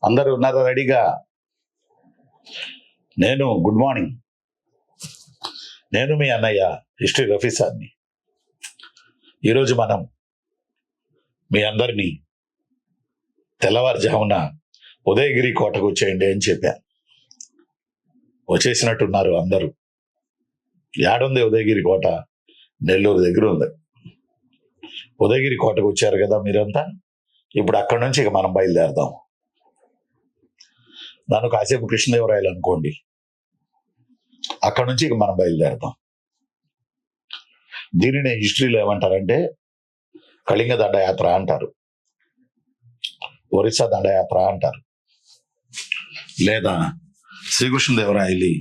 అందరూ ఉన్నారా రెడీగా? Good morning. నేను మీ అన్నయ్య హిస్టరీ రఫీ సార్ని. ఈరోజు మనం మీ అందరినీ తెల్లవారుజామున ఉదయగిరి కోటకు వచ్చేయండి అని చెప్పాను. వచ్చేసినట్టున్నారు అందరూ. యాడుంది ఉదయగిరి కోట? నెల్లూరు దగ్గర ఉంది. ఉదయగిరి కోటకు వచ్చారు కదా మీరంతా. ఇప్పుడు అక్కడి నుంచి ఇక మనం బయలుదేరదాం. నన్ను కాసేపు కృష్ణదేవరాయలు అనుకోండి. అక్కడి నుంచి ఇక మనం బయలుదేరదాం. దీనిని హిస్టరీలో ఏమంటారంటే కళింగ దండయాత్ర అంటారు, ఒరిస్సా దండయాత్ర అంటారు, లేదా శ్రీకృష్ణదేవరాయలి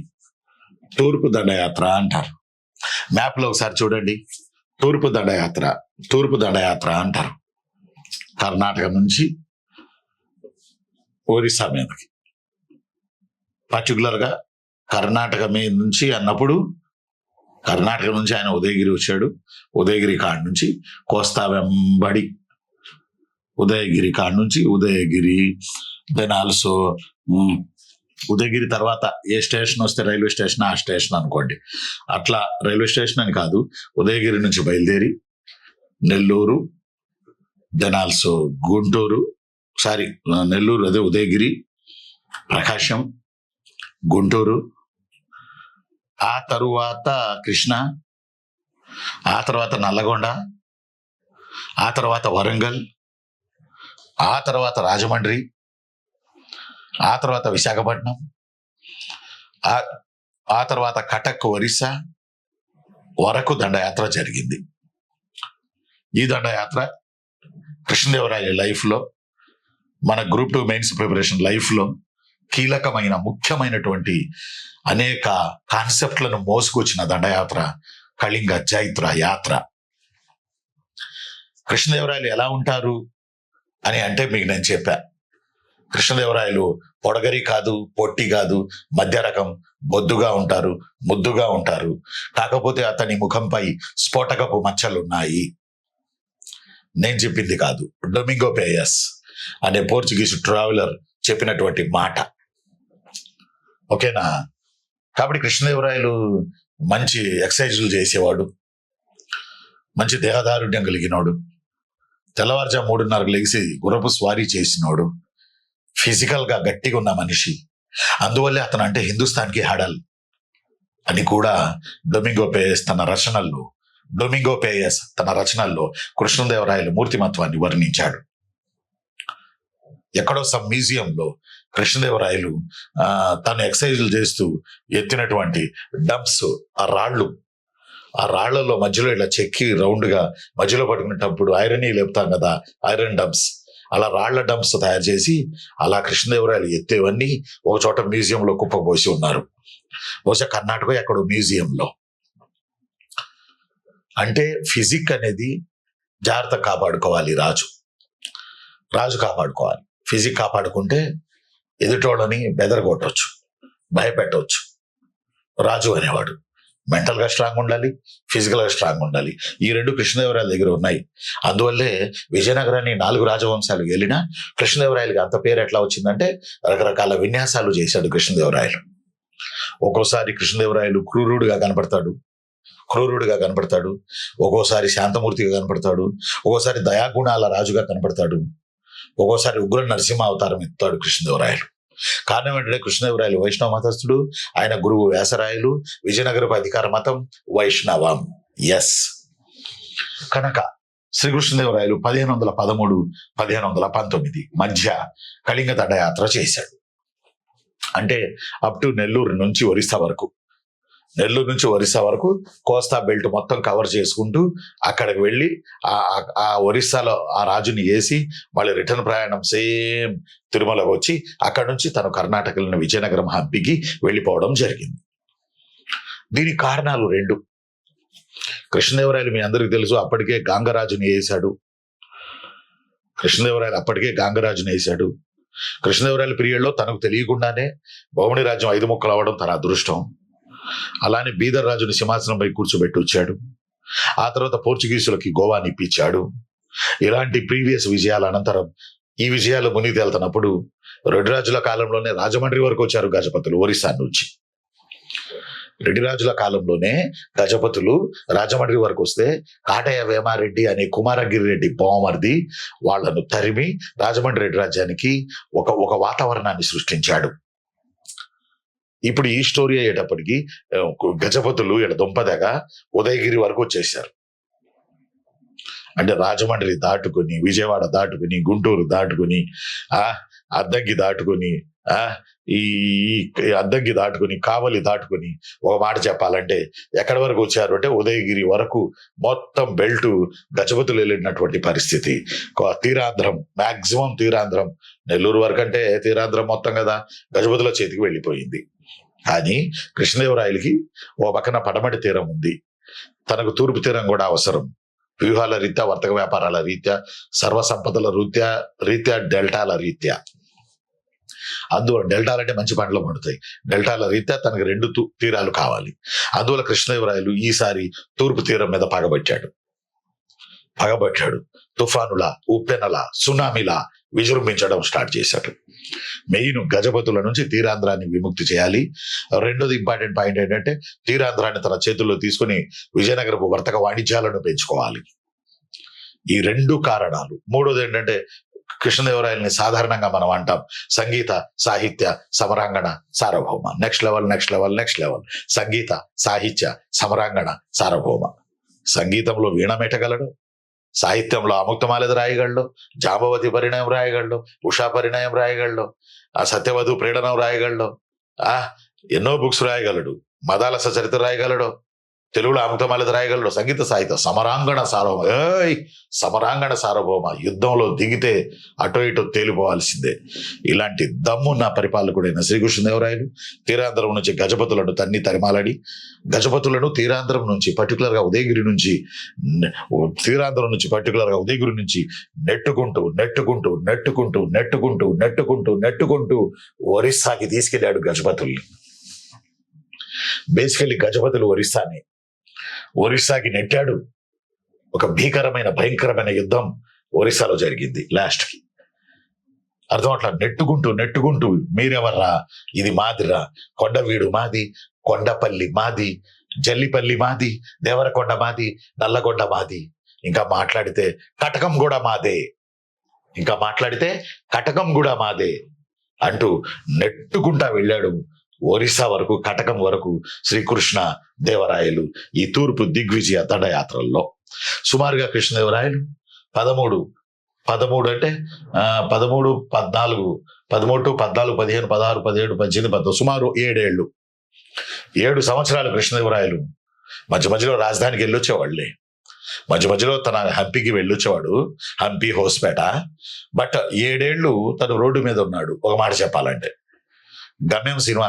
తూర్పు దండయాత్ర అంటారు. మ్యాప్లో ఒకసారి చూడండి. తూర్పు దండయాత్ర అంటారు. కర్ణాటక నుంచి ఒరిస్సా మీదకి, పర్టికులర్గా కర్ణాటక మీద నుంచి అన్నప్పుడు కర్ణాటక నుంచి ఆయన ఉదయగిరి వచ్చాడు. ఉదయగిరి కాడ నుంచి కోస్తా వెంబడి ఉదయగిరి కాడ నుంచి ఉదయగిరి, దెన్ ఆల్సో ఉదయగిరి తర్వాత ఏ స్టేషన్ వస్తే రైల్వే స్టేషన్ ఆ స్టేషన్ అనుకోండి. అట్లా రైల్వే స్టేషన్ అని కాదు, ఉదయగిరి నుంచి బయలుదేరి నెల్లూరు, దెన్ ఆల్సో గుంటూరు, నెల్లూరు, అదే ఉదయగిరి, ప్రకాశం, గుంటూరు, ఆ తరువాత కృష్ణ, ఆ తర్వాత నల్లగొండ, ఆ తర్వాత వరంగల్, ఆ తర్వాత రాజమండ్రి, ఆ తర్వాత విశాఖపట్నం, ఆ తర్వాత కటక్, ఒరిస్సా వరకు దండయాత్ర జరిగింది. ఈ దండయాత్ర కృష్ణదేవరాయల లైఫ్లో, మన గ్రూప్ 2 మెయిన్స్ ప్రిపరేషన్ లైఫ్లో కీలకమైన ముఖ్యమైనటువంటి అనేక కాన్సెప్ట్లను మోసుకొచ్చిన దండయాత్ర కళింగ జైత్ర యాత్ర. కృష్ణదేవరాయలు ఎలా ఉంటారు అని అంటే మీకు నేను చెప్పా. కృష్ణదేవరాయలు పొడగరి కాదు, పొట్టి కాదు, మధ్య రకం, బొద్దుగా ఉంటారు, ముద్దుగా ఉంటారు. కాకపోతే అతని ముఖంపై స్ఫోటకపు మచ్చలున్నాయి. నేను చెప్పింది కాదు, డొమింగో పేయస్ అనే పోర్చుగీస్ ట్రావెలర్ చెప్పినటువంటి మాట. ఓకేనా? కాబట్టి కృష్ణదేవరాయలు మంచి ఎక్సర్సైజులు చేసేవాడు, మంచి దేహదారుఢ్యం కలిగినోడు, తెల్లవారుజాము 3:30 లెగిసి గుర్రపు స్వారీ చేసినోడు, ఫిజికల్గా గట్టిగా ఉన్న మనిషి. అందువల్లే అతను అంటే హిందుస్థాన్కి హడల్ అని కూడా డొమింగో పేయస్ తన రచనల్లో కృష్ణదేవరాయలు మూర్తిమత్వాన్ని వర్ణించాడు. ఎక్కడో సమ్ మ్యూజియంలో కృష్ణదేవరాయలు తను ఎక్సర్సైజులు చేస్తూ ఎత్తినటువంటి డంప్స్, ఆ రాళ్లలో మధ్యలో ఇలా చెక్కి రౌండ్గా మధ్యలో పట్టుకునేటప్పుడు ఐరన్ లేపుతాం కదా, ఐరన్ డంప్స్, అలా రాళ్ల డంప్స్ తయారు చేసి అలా కృష్ణదేవరాయలు ఎత్తేవన్నీ ఒక చోట మ్యూజియంలో కుప్పపోసి ఉన్నారు. బహుశా కర్ణాటక ఎక్కడో మ్యూజియంలో. అంటే ఫిజిక్ అనేది జాగ్రత్త కాపాడుకోవాలి. రాజు కాపాడుకోవాలి. ఫిజిక్ కాపాడుకుంటే ఎదుటోళ్ళని బెదరగొట్టవచ్చు, భయపెట్టవచ్చు. రాజు అనేవాడు మెంటల్గా స్ట్రాంగ్ ఉండాలి, ఫిజికల్గా స్ట్రాంగ్ ఉండాలి. ఈ రెండు కృష్ణదేవరాయల దగ్గర ఉన్నాయి. అందువల్లే విజయనగరాన్ని 4 రాజవంశాలు వెళ్ళినా కృష్ణదేవరాయలకి అంత పేరు ఎట్లా వచ్చిందంటే రకరకాల విన్యాసాలు చేశాడు కృష్ణదేవరాయలు. ఒక్కోసారి కృష్ణదేవరాయలు క్రూరుడుగా కనపడతాడు, ఒక్కోసారి శాంతమూర్తిగా కనపడతాడు, ఒక్కోసారి దయాగుణాల రాజుగా కనపడతాడు, ఒక్కోసారి ఉగ్ర నరసింహ అవతారం ఎత్తాడు కృష్ణదేవరాయలు. కారణం ఏంటంటే కృష్ణదేవరాయలు వైష్ణవ మతస్థుడు, ఆయన గురువు వ్యాసరాయలు, విజయనగరపు అధికార మతం వైష్ణవం. ఎస్, కనుక శ్రీకృష్ణదేవరాయలు 1513, 1519 మధ్య కళింగ దండయాత్ర చేశాడు. అంటే అప్ టు నెల్లూరు నుంచి ఒరిస్సా వరకు కోస్తా బెల్ట్ మొత్తం కవర్ చేసుకుంటూ అక్కడికి వెళ్ళి ఆ ఒరిస్సాలో ఆ రాజుని వేసి మళ్ళీ రిటర్న్ ప్రయాణం సేమ్ తిరుమలకు వచ్చి అక్కడి నుంచి తను కర్ణాటకలోని విజయనగరం హంపికి వెళ్ళిపోవడం జరిగింది. దీనికి కారణాలు 2. కృష్ణదేవరాయలు మీ అందరికీ తెలుసు, అప్పటికే గాంగరాజుని వేశాడు. కృష్ణదేవరాయల పీరియడ్లో తనకు తెలియకుండానే బహుమని రాజ్యం 5 ముక్కలు అవ్వడం తన అదృష్టం. అలానే బీదర్ రాజుని సింహాసనంపై కూర్చోబెట్టి వచ్చాడు. ఆ తర్వాత పోర్చుగీసులకి గోవాని ఇప్పించాడు. ఇలాంటి ప్రీవియస్ విజయాల అనంతరం ఈ విజయాలు మునిగి తేలుతున్నప్పుడు రెడ్డి రాజుల కాలంలోనే రాజమండ్రి వరకు వచ్చారు గజపతులు ఒరిస్సా నుంచి. రెడ్డి రాజుల కాలంలోనే గజపతులు రాజమండ్రి వరకు వస్తే కాటయ్య వేమారెడ్డి అనే కుమారగిరి రెడ్డి బావమరిది వాళ్ళను తరిమి రాజమండ్రి రెడ్డి రాజ్యానికి ఒక వాతావరణాన్ని సృష్టించాడు. ఇప్పుడు ఈ స్టోరీ అయ్యేటప్పటికి గజపతులు ఇక్కడ దుంపదగా ఉదయగిరి వరకు వచ్చేసారు. అంటే రాజమండ్రి దాటుకుని, విజయవాడ దాటుకుని, గుంటూరు దాటుకుని, అద్దంకి దాటుకుని, ఈ అద్దంకి దాటుకుని, కావలి దాటుకుని, ఒక మాట చెప్పాలంటే ఎక్కడి వరకు వచ్చారు అంటే ఉదయగిరి వరకు మొత్తం బెల్ట్ గజపతులు వెళ్ళినటువంటి పరిస్థితి. తీరాంధ్రం, మాక్సిమం తీరాంధ్రం, నెల్లూరు వరకు అంటే తీరాంధ్రం మొత్తం కదా గజపతుల చేతికి వెళ్ళిపోయింది. కానీ కృష్ణదేవరాయలకి ఓ పక్కన పడమటి తీరం ఉంది, తనకు తూర్పు తీరం కూడా అవసరం. వ్యూహాల రీత్యా, వర్తక వ్యాపారాల రీత్యా, సర్వసంపదల రీత్యా డెల్టాల రీత్యా. అందువల్ల డెల్టాలంటే మంచి పంటలు పండుతాయి. డెల్టాల రీత్యా తనకు 2 తీరాలు కావాలి. అందువల్ల కృష్ణదేవరాయలు ఈసారి తూర్పు తీరం మీద పగబట్టాడు. తుఫానుల, ఉప్పెనల, సునామీలా విజృంభించడం స్టార్ట్ చేశాడు. మెయిన్ గజపతుల నుంచి తీరాంధ్రాన్ని విముక్తి చేయాలి. రెండోది ఇంపార్టెంట్ పాయింట్ ఏంటంటే తీరాంధ్రాన్ని తన చేతుల్లో తీసుకుని విజయనగరపు వర్తక వాణిజ్యాలను పెంచుకోవాలి. ఈ 2 కారణాలు. మూడోది ఏంటంటే కృష్ణదేవరాయల్ని సాధారణంగా మనం అంటాం సంగీత సాహిత్య సమరాంగణ సార్వభౌమ. నెక్స్ట్ లెవెల్ సంగీత సాహిత్య సమరాంగణ సార్వభౌమ. సంగీతంలో వీణ మెట్టగలడు, సాహిత్యంలో అముక్తమాలది రాయగలడు, జాంబవతి పరిణయం రాయగలడు, ఉషా పరిణయం రాయగలడు, సత్యవధు ప్రేరణం రాయగలడు, ఎన్నో బుక్స్ రాయగలడు, మదాల సచరిత రాయగలడు, తెలుగులో అముక్తమాలది రాయగలడు. సంగీత సాహిత్య సమరాంగణ సార్వభౌమ. యుద్ధంలో దిగితే అటో ఇటో తేలిపోవాల్సిందే. ఇలాంటి దమ్మున్న పరిపాలకుడైన శ్రీకృష్ణదేవరాయలు తీరాంధ్రం నుంచి గజపతులను తరిమాలని, గజపతులను తీరాంధ్రం నుంచి పర్టికులర్గా ఉదయగిరి నుంచి నెట్టుకుంటూ ఒరిస్సాకి తీసుకెళ్లాడు గజపతుల్ని. బేసికల్లీ గజపతులు ఒరిస్సాకి నెట్టాడు. ఒక భయంకరమైన యుద్ధం ఒరిస్సాలో జరిగింది. లాస్ట్కి అర్థం అట్లా నెట్టుకుంటూ మీరెవర్రా, ఇది మాదిరా, కొండవీడు మాది, కొండపల్లి మాది, జల్లిపల్లి మాది, దేవరకొండ మాది, నల్లగొండ మాది, ఇంకా మాట్లాడితే కటకం కూడా మాదే అంటూ నెట్టుకుంటా వెళ్ళాడు ఒరిస్సా వరకు, కటకం వరకు శ్రీకృష్ణ దేవరాయలు ఈ తూర్పు దిగ్విజయ దండయాత్రల్లో. సుమారుగా కృష్ణదేవరాయలు 13 అంటే 13, 14, 15, 16, 17, 18, 19 సుమారు 7 సంవత్సరాలు కృష్ణదేవరాయలు మధ్యలో రాజధానికి వెళ్ళొచ్చేవాళ్ళే. మధ్యలో తన హంపీకి వెళ్ళొచ్చేవాడు, హంపీ, హోస్పేట. బట్ 7 ఏళ్ళు తను రోడ్డు మీద ఉన్నాడు. ఒక మాట చెప్పాలంటే గమ్యం సినిమా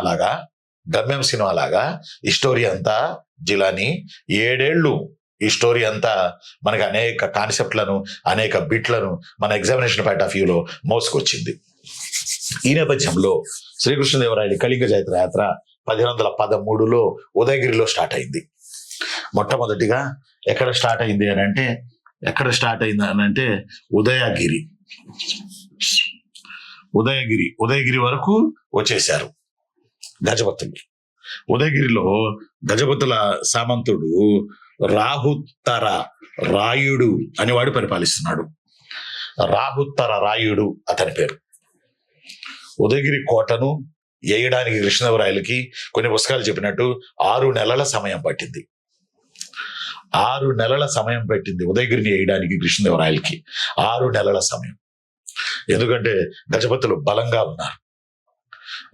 లాగా ఈ స్టోరీ అంతా జిలాని 7 ఏళ్ళు ఈ స్టోరీ అంతా మనకి అనేక కాన్సెప్ట్లను, అనేక బిట్లను మన ఎగ్జామినేషన్ పాయింట్ ఆఫ్ వ్యూలో మోసుకొచ్చింది. ఈ నేపథ్యంలో శ్రీకృష్ణదేవరాయలు కళింగ జైత్ర యాత్ర 1513లో ఉదయగిరిలో స్టార్ట్ అయింది. మొట్టమొదటిగా ఎక్కడ స్టార్ట్ అయింది అని అంటే ఉదయగిరి వరకు వచ్చేశారు గజపతులు. ఉదయగిరిలో గజపతుల సామంతుడు రాహుత్తర రాయుడు అనేవాడు పరిపాలిస్తున్నాడు. రాహుత్తర రాయుడు అతని పేరు. ఉదయగిరి కోటను వేయడానికి కృష్ణదేవరాయలకి కొన్ని పుస్తకాలు చెప్పినట్టు 6 నెలల సమయం పట్టింది. 6 నెలల సమయం పెట్టింది ఉదయగిరిని వేయడానికి కృష్ణదేవరాయలకి. 6 నెలల సమయం. ఎందుకంటే గజపతులు బలంగా ఉన్నారు.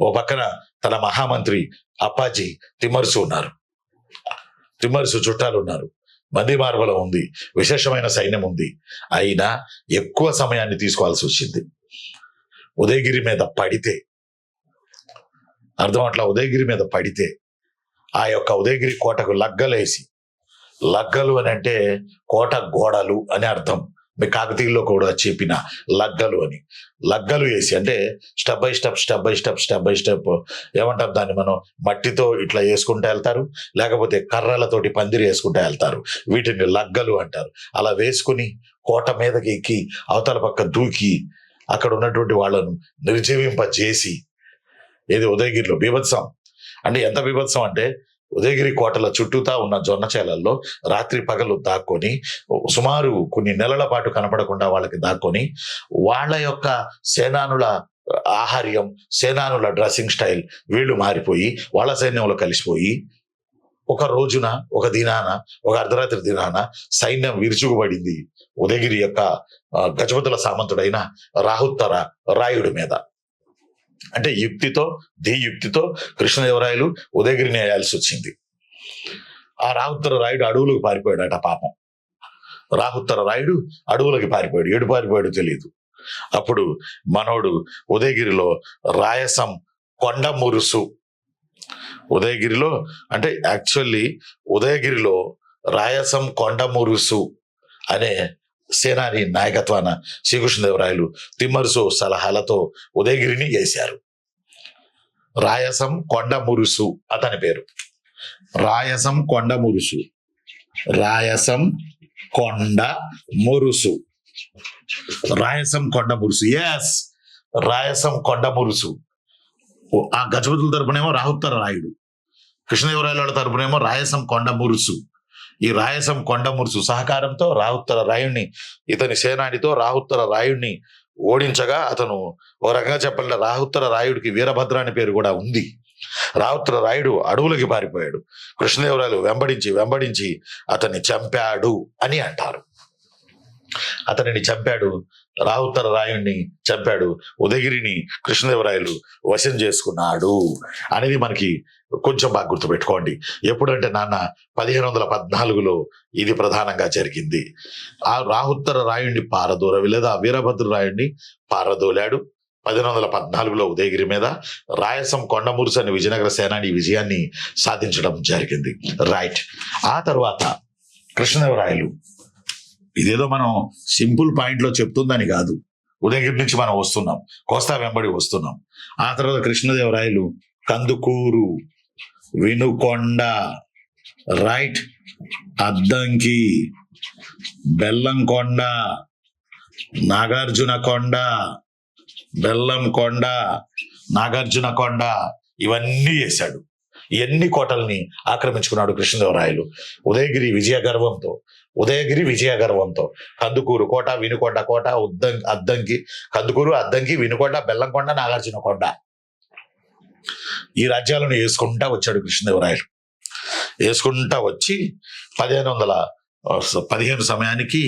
ఓ పక్కన తన మహామంత్రి అప్పాజీ తిమ్మరుసు ఉన్నారు, తిమ్మరుసు చుట్టాలు ఉన్నారు, మంది మార్బలం ఉంది, విశేషమైన సైన్యం ఉంది. అయినా ఎక్కువ సమయాన్ని తీసుకోవాల్సి వచ్చింది. ఉదయగిరి మీద పడితే ఉదయగిరి మీద పడితే ఆ యొక్క ఉదయగిరి కోటకు లగ్గలు అని అంటే కోట గోడలు అని అర్థం. మీ కాకతీయుల్లో కూడా చెప్పిన లగ్గలు వేసి, అంటే స్టెప్ బై స్టెప్ ఏమంటాం దాన్ని మనం, మట్టితో ఇట్లా వేసుకుంటూ వెళ్తారు, లేకపోతే కర్రలతోటి పందిరి వేసుకుంటూ వెళ్తారు. వీటిని లగ్గలు అంటారు. అలా వేసుకుని కోట మీదకి ఎక్కి అవతల పక్క దూకి అక్కడ ఉన్నటువంటి వాళ్ళను నిర్జీవింపజేసి, ఏది ఉదయగిరిలో బీభత్సం. అంటే ఎంత బీభత్సం అంటే, ఉదయగిరి కోటల చుట్టూతా ఉన్న జొన్న చేలల్లో రాత్రి పగలు దాక్కొని సుమారు కొన్ని నెలల పాటు కనపడకుండా వాళ్ళకి దాక్కొని వాళ్ళ యొక్క సేనానుల ఆహార్యం, సేనానుల డ్రెస్సింగ్ స్టైల్ వీళ్ళు మారిపోయి వాళ్ళ సైన్యంలో కలిసిపోయి ఒక రోజున, ఒక దినాన, ఒక అర్ధరాత్రి దినాన సైన్యం విరుచుకుపడింది ఉదయగిరి యొక్క గజపతుల సామంతుడైన రాహుత్తర రాయుడి మీద. అంటే యుక్తితో, యుక్తితో కృష్ణదేవరాయలు ఉదయగిరిని వేయాల్సి వచ్చింది. ఆ రాహుత్తర రాయుడు అడవులకు పారిపోయాడట పాపం. రాహుత్తర రాయుడు అడవులకి పారిపోయాడు. ఏడు పారిపోయాడు తెలియదు. అప్పుడు మనోడు ఉదయగిరిలో రాయసం కొండ మురుసు, ఉదయగిరిలో అంటే యాక్చువల్లీ ఉదయగిరిలో రాయసం కొండ మురుసు అనే సేనాని నాయకత్వాన శ్రీకృష్ణదేవరాయలు తిమ్మరుసు సలహాలతో ఉదయగిరిని వేశారు. రాయసం కొండ మురుసు అతని పేరు. రాయసం కొండ మురుసు, రాయసం కొండ మురుసు, రాయసం కొండ మురుసు. ఎస్, రాయసం కొండ మురుసు. ఆ గజపతుల తరపునేమో రాహుత్తర రాయుడు, కృష్ణదేవరాయల తరపునేమో రాయసం కొండ మురుసు. ఈ రాయసం కొండ మురుసు సహకారంతో రాహుత్తర రాయుడిని, ఇతని సేనానితో రాహుత్తర రాయుడిని ఓడించగా, అతను ఒక రకంగా చెప్పాలంటే రాహుత్తర రాయుడికి వీరభద్ర అనే పేరు కూడా ఉంది. రాహుత్తర రాయుడు అడవులకి పారిపోయాడు. కృష్ణదేవరాయలు వెంబడించి అతన్ని చంపాడు అని అంటారు. అతనిని చంపాడు, రాహుత్తర రాయుడిని చంపాడు, ఉదయగిరిని కృష్ణదేవరాయలు వశం చేసుకున్నాడు అనేది మనకి కొంచెం బాగా గుర్తుపెట్టుకోండి. ఎప్పుడంటే నాన్న 1514లో ఇది ప్రధానంగా జరిగింది. ఆ రాహుత్తర రాయుడిని లేదా వీరభద్ర రాయుడిని పారదోలాడు 1514లో ఉదయగిరి మీద. రాయసం కొండమురుసు అనే విజయనగర సేనాని విజయాన్ని సాధించడం జరిగింది. రైట్. ఆ తర్వాత కృష్ణదేవరాయలు, ఇదేదో మనం సింపుల్ పాయింట్లో చెప్తుందని కాదు, ఉదయగిరి నుంచి మనం వస్తున్నాం, కోస్తా వెంబడి వస్తున్నాం. ఆ తర్వాత కృష్ణదేవరాయలు కందుకూరు, వినుకొండ, రైట్, అద్దంకి, బెల్లంకొండ, నాగార్జునకొండ, బెల్లంకొండ, నాగార్జునకొండ ఇవన్నీ చేశాడు. ఎన్ని కోటల్ని ఆక్రమించుకున్నాడు కృష్ణదేవరాయలు ఉదయగిరి విజయ గర్వంతో. కందుకూరు కోట, వినుకొండ కోట, అద్దంకి, కందుకూరు, అద్దంకి, వినుకొండ, బెల్లంకొండ, నాగార్జునకొండ ఈ రాజ్యాలను వేసుకుంటా వచ్చాడు కృష్ణదేవరాయలు. వేసుకుంటా వచ్చి 1515 సమయానికి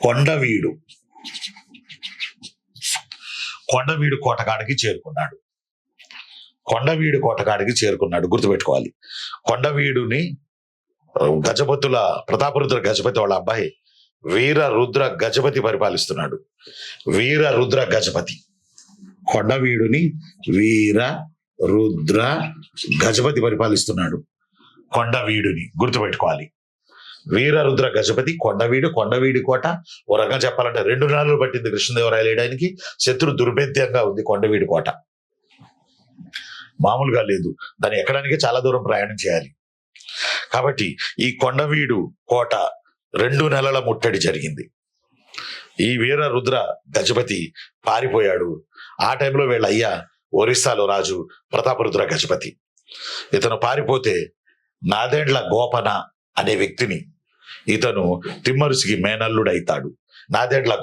కొండవీడు కోటకాడికి చేరుకున్నాడు. గుర్తుపెట్టుకోవాలి. కొండవీడుని ప్రతాపరుద్ర గజపతి వాళ్ళ అబ్బాయి వీరరుద్ర గజపతి పరిపాలిస్తున్నాడు. కొండవీడుని వీరరుద్ర గజపతి పరిపాలిస్తున్నాడు. కొండవీడుని గుర్తుపెట్టుకోవాలి. వీరరుద్ర గజపతి, కొండవీడి కోట. ఓ రకంగా చెప్పాలంటే 2 నెలలు పట్టింది కృష్ణదేవరాయలు వేయడానికి. శత్రు దుర్భేద్యంగా ఉంది కొండవీడి కోట, మామూలుగా లేదు. దాన్ని ఎక్కడానికి చాలా దూరం ప్రయాణం చేయాలి. కాబట్టి ఈ కొండవీడు కోట 2 నెలల ముట్టడి జరిగింది. ఈ వీరరుద్ర గజపతి పారిపోయాడు. ఆ టైంలో వీళ్ళ అయ్యా ఒరిస్సాలో రాజు ప్రతాపరుద్ర గజపతి. ఇతను పారిపోతే నాదెండ్ల గోపన అనే వ్యక్తిని, ఇతను తిమ్మరుసికి మేనల్లుడైతాడు. నాదెండ్ల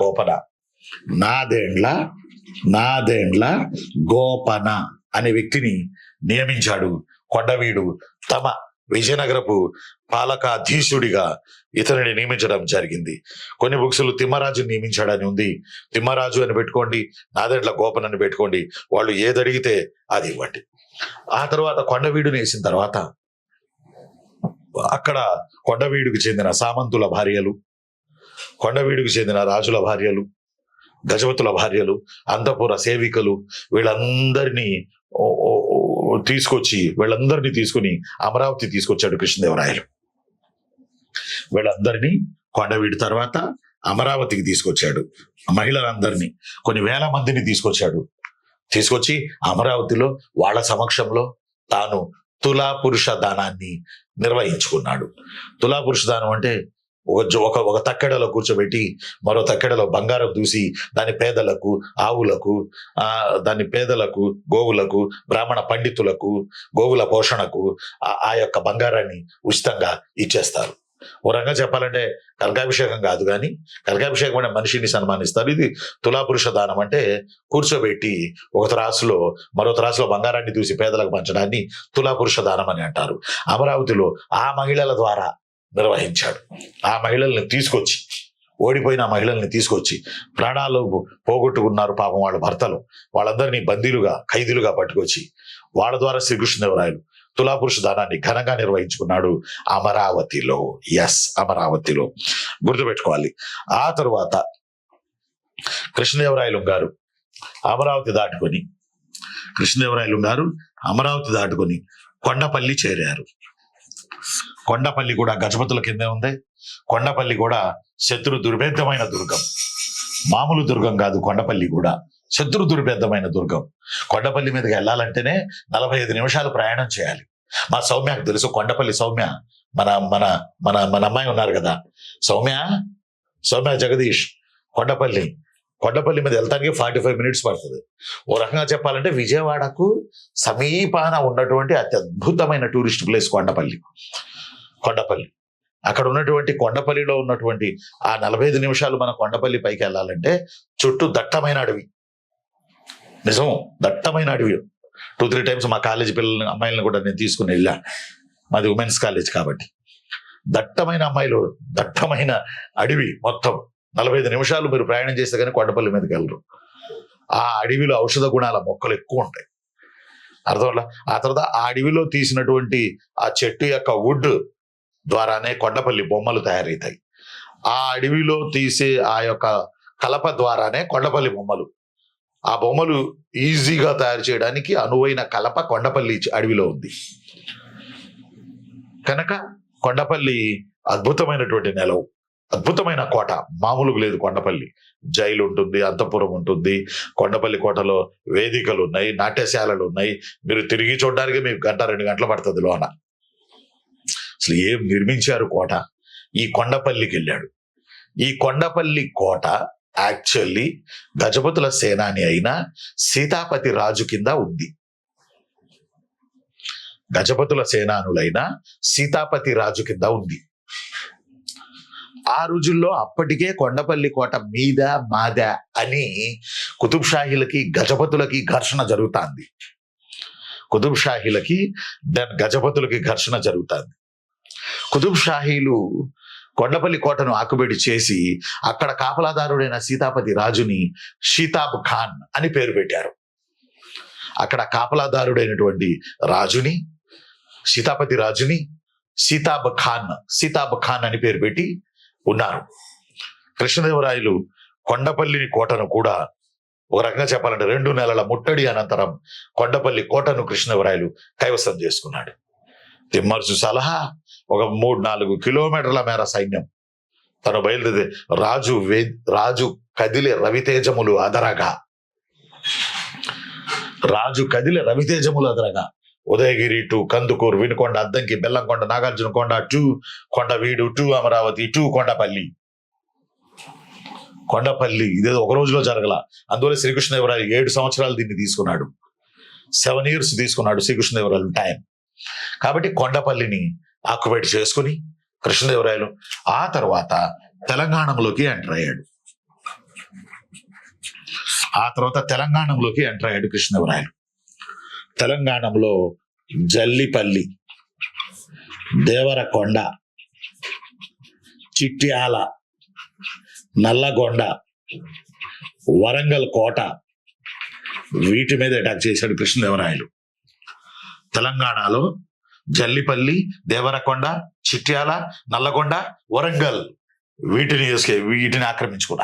గోపన అనే వ్యక్తిని నియమించాడు కొండవీడు. తమ విజయనగరపు పాలకాధీశుడిగా ఇతనిని నియమించడం జరిగింది. కొన్ని బుక్స్లు తిమ్మరాజుని నియమించాడని ఉంది. తిమ్మరాజు అని పెట్టుకోండి, నాదెండ్ల గోపన్ అని పెట్టుకోండి. వాళ్ళు ఏది అడిగితే అది ఇవ్వండి. ఆ తర్వాత కొండవీడుని వేసిన తర్వాత అక్కడ కొండవీడుకు చెందిన సామంతుల భార్యలు, కొండవీడుకు చెందిన రాజుల భార్యలు, గజపతుల భార్యలు, అంతఃపుర సేవికలు వీళ్ళందరినీ తీసుకుని అమరావతి తీసుకొచ్చాడు కృష్ణదేవరాయలు. వీళ్ళందరినీ కొండవీడు తర్వాత అమరావతికి తీసుకొచ్చాడు. మహిళలందరినీ, కొన్ని వేల మందిని తీసుకొచ్చి అమరావతిలో వాళ్ళ సమక్షంలో తాను తులా పురుష దానాన్ని నిర్వహించుకున్నాడు. తులా పురుష దానం అంటే ఒక తక్కెడలో కూర్చోబెట్టి మరో తక్కెడలో బంగారం దూసి దాని పేదలకు, ఆవులకు, దాని పేదలకు, గోవులకు, బ్రాహ్మణ పండితులకు, గోవుల పోషణకు ఆ యొక్క బంగారాన్ని ఉచితంగా ఇచ్చేస్తారు. ఓ రంగా చెప్పాలంటే కనకాభిషేకం కాదు, కానీ కనకాభిషేకం అనే మనిషిని సన్మానిస్తారు. ఇది తులాపురుష దానం అంటే కూర్చోబెట్టి ఒక త్రాసులో మరో త్రాసులో బంగారాన్ని దూసి పేదలకు పంచడాన్ని తులాపురుష దానం అని అంటారు. అమరావతిలో ఆ మహిళల ద్వారా నిర్వహించాడు. ఆ మహిళల్ని తీసుకొచ్చి, ఓడిపోయిన ఆ మహిళల్ని తీసుకొచ్చి, ప్రాణాలు పోగొట్టుకున్నారు పాపం వాళ్ళ భర్తలు, వాళ్ళందరినీ బందీలుగా, ఖైదీలుగా పట్టుకొచ్చి వాళ్ళ ద్వారా శ్రీకృష్ణదేవరాయలు తులాపురుష దానాన్ని ఘనంగా నిర్వహించుకున్నాడు అమరావతిలో. అమరావతిలో గుర్తుపెట్టుకోవాలి. ఆ తరువాత కృష్ణదేవరాయలు గారు అమరావతి దాటుకొని కొండపల్లి చేరారు. కొండపల్లి కూడా గజపతుల కిందే ఉంది. కొండపల్లి కూడా శత్రు దుర్భేద్యమైన దుర్గం, మామూలు దుర్గం కాదు. కొండపల్లి కూడా శత్రు దుర్భేద్యమైన దుర్గం. కొండపల్లి మీదకి వెళ్ళాలంటేనే 45 నిమిషాలు ప్రయాణం చేయాలి. మా సౌమ్యకు తెలుసు. కొండపల్లి సౌమ్య, మన మన మన మన అమ్మాయి ఉన్నారు కదా, సౌమ్య జగదీష్, కొండపల్లి మీద వెళ్తానికి 45 మినిట్స్ పడుతుంది. ఓ రకంగా చెప్పాలంటే విజయవాడకు సమీపాన ఉన్నటువంటి అత్యద్భుతమైన టూరిస్ట్ ప్లేస్ కొండపల్లి. అక్కడ ఉన్నటువంటి కొండపల్లిలో ఉన్నటువంటి ఆ 45 నిమిషాలు మన కొండపల్లి పైకి వెళ్ళాలంటే చుట్టూ దట్టమైన అడవి. నిజం, దట్టమైన అడవి. 2-3 టైమ్స్ మా కాలేజీ పిల్లల్ని, అమ్మాయిలను కూడా నేను తీసుకుని వెళ్ళా. మాది ఉమెన్స్ కాలేజ్ కాబట్టి. దట్టమైన అడవి మొత్తం. 45 నిమిషాలు మీరు ప్రయాణం చేస్తే కానీ కొండపల్లి మీదకి వెళ్ళరు. ఆ అడవిలో ఔషధ గుణాల మొక్కలు ఎక్కువ ఉంటాయి. అర్థం. ఆ తర్వాత ఆ అడవిలో తీసినటువంటి ఆ చెట్టు యొక్క వుడ్ ద్వారానే కొండపల్లి బొమ్మలు తయారవుతాయి. ఆ అడవిలో తీసే ఆ యొక్క కలప ద్వారానే కొండపల్లి బొమ్మలు. ఆ బొమ్మలు ఈజీగా తయారు చేయడానికి అనువైన కలప కొండపల్లి అడవిలో ఉంది కనుక కొండపల్లి అద్భుతమైనటువంటి నెలవు, అద్భుతమైన కోట. మామూలుగా లేదు కొండపల్లి. జైలు ఉంటుంది, అంతఃపురం ఉంటుంది. కొండపల్లి కోటలో వేదికలు ఉన్నాయి, నాట్యశాలలు ఉన్నాయి. మీరు తిరిగి చూడడానికి మీకు 1-2 గంటలు పడుతుంది లోన. అసలు ఏం నిర్మించారు కోట. ఈ కొండపల్లికి వెళ్ళాడు. ఈ కొండపల్లి కోట యాక్చువల్లీ గజపతుల సేనాని అయిన సీతాపతి రాజు కింద ఉంది. గజపతుల సేనానులైన సీతాపతి రాజు కింద ఉంది. ఆ రోజుల్లో అప్పటికే కొండపల్లి కోట మీద మాద అని కుతుబ్ షాహీలకి గజపతులకి ఘర్షణ జరుగుతుంది. గజపతులకి ఘర్షణ జరుగుతుంది. కుతుబ్ షాహీలు కొండపల్లి కోటను ఆకుబడి చేసి అక్కడ కాపలాదారుడైన సీతాపతి రాజుని షీతాబ్ ఖాన్ అని పేరు పెట్టారు. అక్కడ కాపలాదారుడైనటువంటి రాజుని, సీతాపతి రాజుని సీతాబ్ ఖాన్ అని పేరు పెట్టి ఉన్నారు. కృష్ణదేవరాయలు కొండపల్లి కోటను కూడా ఒక రకంగా చెప్పాలంటే 2 నెలల ముట్టడి అనంతరం కొండపల్లి కోటను కృష్ణదేవరాయలు కైవసం చేసుకున్నాడు. తిమ్మర్సు సలహా ఒక 3-4 కిలోమీటర్ల మేర సైన్యం తను బయలుదేరి రాజు కదిలే రవితేజములు అదరగా Udayagiri to Kandukur, Vinukonda, Addanki, Bellamkonda, Nagarjunakonda to Kondaveedu to Amaravati to Kondapalli ఇదేదో ఒక రోజులో జరగల. అందువల్ల శ్రీకృష్ణదేవరాయలు 7 సంవత్సరాలు దీన్ని తీసుకున్నాడు. 7 years తీసుకున్నాడు శ్రీకృష్ణదేవరాయలు టైం. కాబట్టి కొండపల్లిని ఆక్యుపైడ్ చేసుకుని కృష్ణదేవరాయలు ఆ తర్వాత తెలంగాణలోకి ఎంటర్ అయ్యాడు. కృష్ణదేవరాయలు తెలంగాణలో జల్లిపల్లి, దేవరకొండ, చిట్యాల, నల్లగొండ, వరంగల్ కోట వీటి మీద అటాక్ చేశాడు కృష్ణదేవరాయలు. తెలంగాణలో జల్లిపల్లి, దేవరకొండ, చిట్యాల, నల్లగొండ, వరంగల్ వీటిని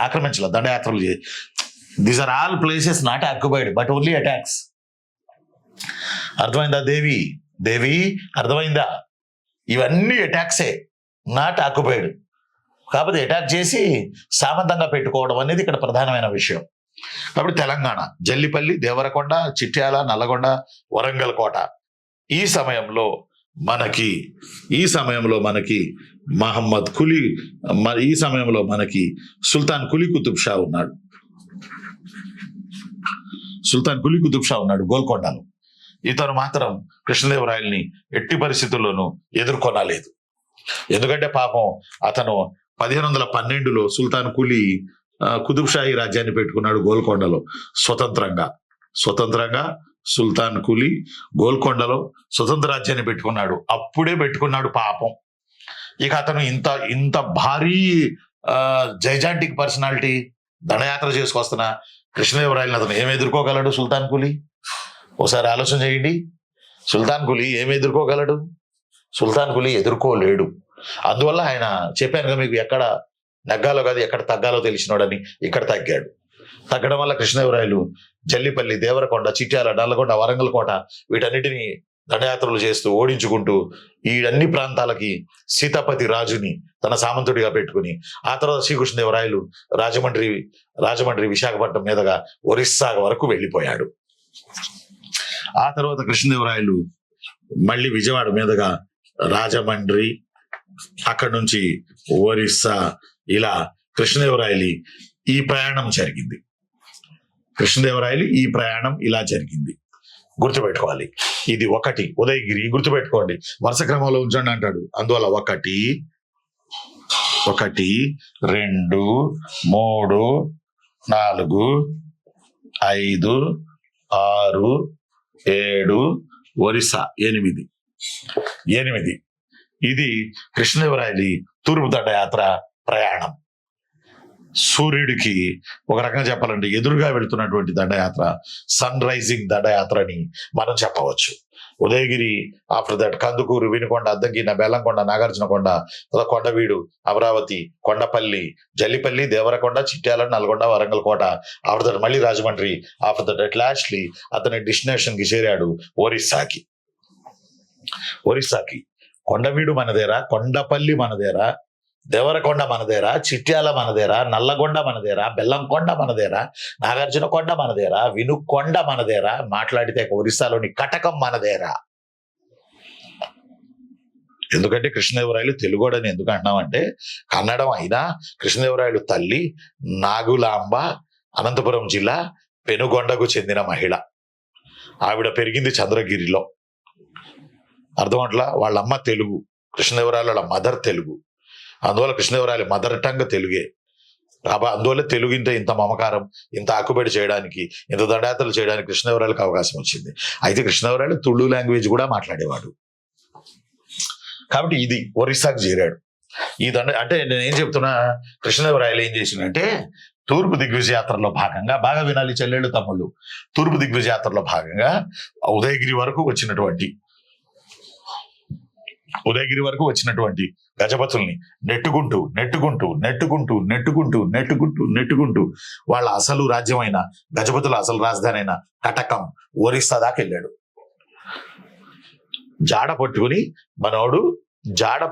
ఆక్రమించాల దండయాత్రలు చేసి. These are all places not occupied but only attacks. అర్థమైందా దేవి అర్థమైందా? ఇవన్నీ అటాక్సే, నాట్ ఆక్యుపైడ్. కాకపోతే అటాక్ చేసి సామంతంగా పెట్టుకోవడం అనేది ఇక్కడ ప్రధానమైన విషయం. కాబట్టి తెలంగాణ జల్లిపల్లి, దేవరకొండ, చిట్యాల, నల్లగొండ, వరంగల్ కోట. ఈ సమయంలో మనకి ఈ సమయంలో మనకి మహమ్మద్ కులీ, ఈ సమయంలో మనకి సుల్తాన్ కులీ కుతుబ్ షా ఉన్నాడు. సుల్తాన్ కులీ కుతుబ్ షా ఉన్నాడు గోల్కొండలో. ఇతను మాత్రం కృష్ణదేవరాయల్ని ఎట్టి పరిస్థితుల్లోనూ ఎదుర్కొనలేదు. ఎందుకంటే పాపం అతను 1512లో సుల్తాన్ కులీ కుతుబ్ షాహీ రాజ్యాన్ని పెట్టుకున్నాడు గోల్కొండలో స్వతంత్రంగా సుల్తాన్ కులీ గోల్కొండలో స్వతంత్ర రాజ్యాన్ని పెట్టుకున్నాడు. అప్పుడే పెట్టుకున్నాడు పాపం. ఇక అతను ఇంత భారీ జైజాంటిక్ పర్సనాలిటీ దండయాత్ర చేసుకొస్తున్న కృష్ణదేవరాయలను అతను ఏమి ఎదుర్కోగలడు? సుల్తాన్ కులీ ఒకసారి ఆలోచన చేయండి. సుల్తాన్ కులీ ఏమి ఎదుర్కోగలడు? సుల్తాన్ కులీ ఎదుర్కోలేడు. అందువల్ల ఆయన చెప్పానుగా మీకు, ఎక్కడ నెగ్గాలో కాదు ఎక్కడ తగ్గాలో తెలిసినోడని ఇక్కడ తగ్గాడు. తగ్గడం వల్ల కృష్ణదేవరాయలు జల్లిపల్లి, దేవరకొండ, చిట్యాల, నల్లగొండ, వరంగల్ కోట వీటన్నిటిని దండయాత్రలు చేస్తూ ఓడించుకుంటూ ఈ అన్ని ప్రాంతాలకి సీతాపతి రాజుని తన సామంతుడిగా పెట్టుకుని, ఆ తర్వాత శ్రీకృష్ణదేవరాయలు రాజమండ్రి విశాఖపట్నం మీదుగా ఒరిస్సా వరకు వెళ్ళిపోయాడు. ఆ తర్వాత కృష్ణదేవరాయలు మళ్ళీ విజయవాడ మీదుగా రాజమండ్రి, అక్కడి నుంచి ఒరిస్సా, ఇలా కృష్ణదేవరాయలు ఈ ప్రయాణం ఇలా జరిగింది. గుర్తుపెట్టుకోవాలి. ఇది 1 ఉదయగిరి, గుర్తుపెట్టుకోండి, వరుస క్రమంలో ఉంచండి అంటాడు. అందువల్ల 1 2 3 4 5 6 7 ఒరిస్సా 8. ఇది కృష్ణదేవరాయలు తూర్పు దండయాత్ర ప్రయాణం. సూర్యుడికి ఒక రకంగా చెప్పాలంటే ఎదురుగా వెళుతున్నటువంటి దండయాత్ర, సన్ రైజింగ్ దండయాత్ర అని మనం చెప్పవచ్చు. ఉదయగిరి, ఆఫ్టర్ దట్ కందుకూరు, వినుకొండ, అద్దంకి, బెల్లంకొండ, నాగార్జునకొండ, కొండవీడు, అమరావతి, కొండపల్లి, జల్లిపల్లి, దేవరకొండ, చిట్యాల, నల్గొండ, వరంగల్ కోట, ఆఫ్టర్ దట్ మళ్ళీ Rajahmundry, after that at lastly అతని డెస్టినేషన్ కి చేరాడు ఒరిస్సాకి. కొండవీడు మనదేరా, కొండపల్లి మనదేరా, దేవరకొండ మనదేరా, చిట్యాల మనదేరా, నల్లగొండ మనదేరా, బెల్లంకొండ మనదేరా, నాగార్జునకొండ మనదేరా, వినుకొండ మనదేరా, మాట్లాడితే ఒరిస్సాలోని కటకం మనదేరా. ఎందుకంటే కృష్ణదేవరాయలు తెలుగోడని ఎందుకు అంటున్నామంటే, కన్నడం అయినా కృష్ణదేవరాయలు తల్లి నాగులాంబ అనంతపురం జిల్లా పెనుగొండకు చెందిన మహిళ. ఆవిడ పెరిగింది చంద్రగిరిలో. అర్థమట్లా? వాళ్ళమ్మ తెలుగు, కృష్ణదేవరాయలు వాళ్ళ మదర్ తెలుగు. అందువల్ల కృష్ణదేవరాయలు మదర్ టంగ్ తెలుగే. అందువల్ల తెలుగు ఇంత మమకారం, ఇంత ఆకుబడి చేయడానికి, ఇంత దండయాత్రలు చేయడానికి కృష్ణదేవరాయలకు అవకాశం వచ్చింది. అయితే కృష్ణదేవరాయలు తుళు లాంగ్వేజ్ కూడా మాట్లాడేవాడు. కాబట్టి ఇది ఒరిస్సాకు చేరాడు. ఈ అంటే నేనేం చెప్తున్నా, కృష్ణదేవరాయలు ఏం చేసిందంటే తూర్పు దిగ్విజయాత్రలో భాగంగా, బాగా వినాలి చెల్లెళ్ళు తమ్ముళ్ళు, తూర్పు దిగ్విజయాత్రలో భాగంగా ఉదయగిరి వరకు వచ్చినటువంటి గజపతుల్ని నెట్టుకుంటూ వాళ్ళ అసలు రాజ్యమైన గజపతుల అసలు రాజధాని అయిన కటకం, ఒరిస్సా దాకా వెళ్ళాడు. జాడ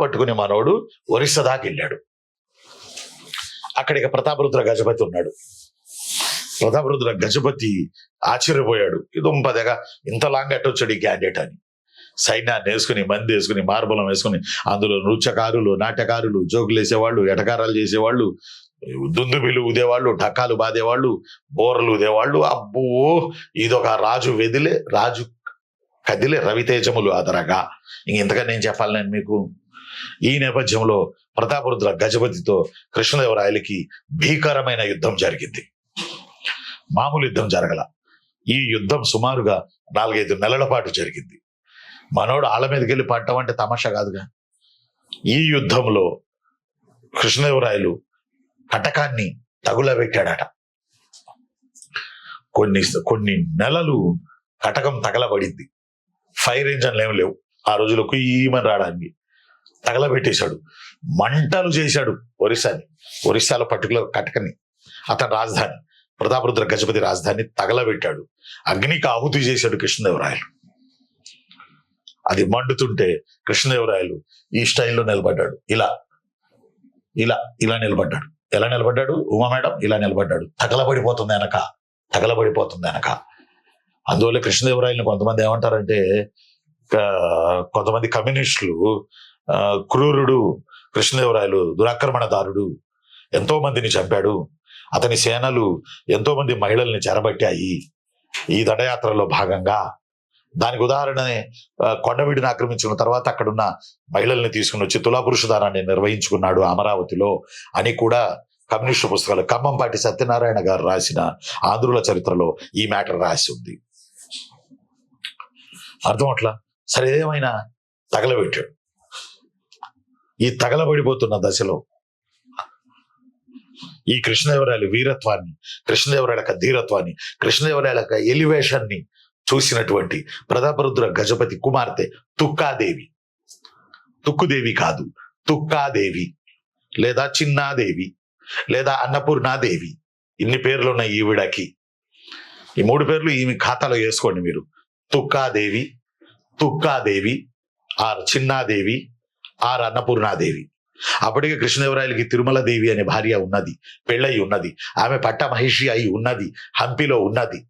పట్టుకుని మనోడు ఒరిస్సా దాకా వెళ్ళాడు. అక్కడికి ప్రతాపరుద్ర గజపతి ఉన్నాడు. ప్రతాపరుద్ర గజపతి ఆశ్చర్యపోయాడు. ఇదొంపదగా ఇంత లాంగ్ ఎట్టొచ్చాడు ఈ క్యాండిడేట్ అని. సైన్యాన్ని వేసుకుని, మంది వేసుకుని, మార్బలం వేసుకుని, అందులో నృత్యకారులు, నాట్యకారులు, జోకులు వేసేవాళ్ళు, ఎటకారాలు చేసేవాళ్ళు, దుందుబిలు ఊదేవాళ్ళు, ఢక్కాలు బాదేవాళ్ళు, బోర్లు ఊదేవాళ్ళు. అబ్బో, ఇదొక రాజు కదిలే రవితేజములు అదరగా. ఇంతగా నేను చెప్పాలి నేను మీకు. ఈ నేపథ్యంలో ప్రతాపరుద్ర గజపతితో కృష్ణదేవరాయలకి భీకరమైన యుద్ధం జరిగింది. మామూలు యుద్ధం జరగల. ఈ యుద్ధం సుమారుగా 4-5 నెలల పాటు జరిగింది. మనోడు ఆళ్ళ మీదకి వెళ్ళి పడటం అంటే తమాషా కాదుగా. ఈ యుద్ధంలో కృష్ణదేవరాయలు కటకాన్ని తగులబెట్టాడట. కొన్ని నెలలు కటకం తగలబడింది. ఫైర్ ఇంజన్లు ఏమి లేవు ఆ రోజుల్లో, కుయ్యమని రావడానికి. తగలబెట్టేశాడు, మంటలు చేశాడు ఒరిస్సాలో పర్టికులర్ కటకని, అతని రాజధాని ప్రతాపరుద్ర గజపతి రాజధాని తగలబెట్టాడు. అగ్నికి ఆహుతి చేశాడు కృష్ణదేవరాయలు. అది మండుతుంటే కృష్ణదేవరాయలు ఈ స్టైల్లో నిలబడ్డాడు. ఇలా నిలబడ్డాడు. ఎలా నిలబడ్డాడు ఉమా మేడం? ఇలా నిలబడ్డాడు. తగలబడిపోతుంది వెనక. అందువల్ల కృష్ణదేవరాయలను కొంతమంది ఏమంటారంటే కొంతమంది కమ్యూనిస్టులు క్రూరుడు, కృష్ణదేవరాయలు దురాక్రమణదారుడు, ఎంతో మందిని చంపాడు, అతని సేనలు ఎంతో మంది మహిళల్ని చెరబట్టాయి ఈ దండయాత్రలో భాగంగా. దానికి ఉదాహరణనే కొండవీడిని ఆక్రమించిన తర్వాత అక్కడున్న మహిళల్ని తీసుకుని వచ్చి తులాపురుష దానాన్ని నిర్వహించుకున్నాడు అమరావతిలో అని కూడా కమ్యూనిస్టు పుస్తకాలు ఖమ్మంపాటి సత్యనారాయణ గారు రాసిన ఆంధ్రుల చరిత్రలో ఈ మ్యాటర్ రాసి ఉంది. అర్థం అట్లా. సరే, ఏమైనా తగలబెట్టాడు. ఈ తగలబడిపోతున్న దశలో ఈ కృష్ణదేవరాయల వీరత్వాన్ని, కృష్ణదేవరాయల యొక్క ధీరత్వాన్ని, కృష్ణదేవరాయల యొక్క ఎలివేషన్ ని చూసినటువంటి ప్రతాపరుద్ర గజపతి కుమార్తె తుక్కాదేవి, తుక్కుదేవి కాదు, తుక్కాదేవి లేదా చిన్నాదేవి లేదా అన్నపూర్ణాదేవి, ఇన్ని పేర్లు ఉన్నాయి ఈవిడకి. ఈ 3 పేర్లు ఈమె ఖాతాలో వేసుకోండి మీరు. తుక్కాదేవి, తుక్కాదేవి, ఆర్ చిన్నాదేవి, ఆర్ అన్నపూర్ణాదేవి. అప్పటికే కృష్ణదేవరాయలకి తిరుమల దేవి అనే భార్య ఉన్నది, పెళ్ళయి ఉన్నది. ఆమె పట్ట మహిషి అయి ఉన్నది, హంపిలో ఉన్నది.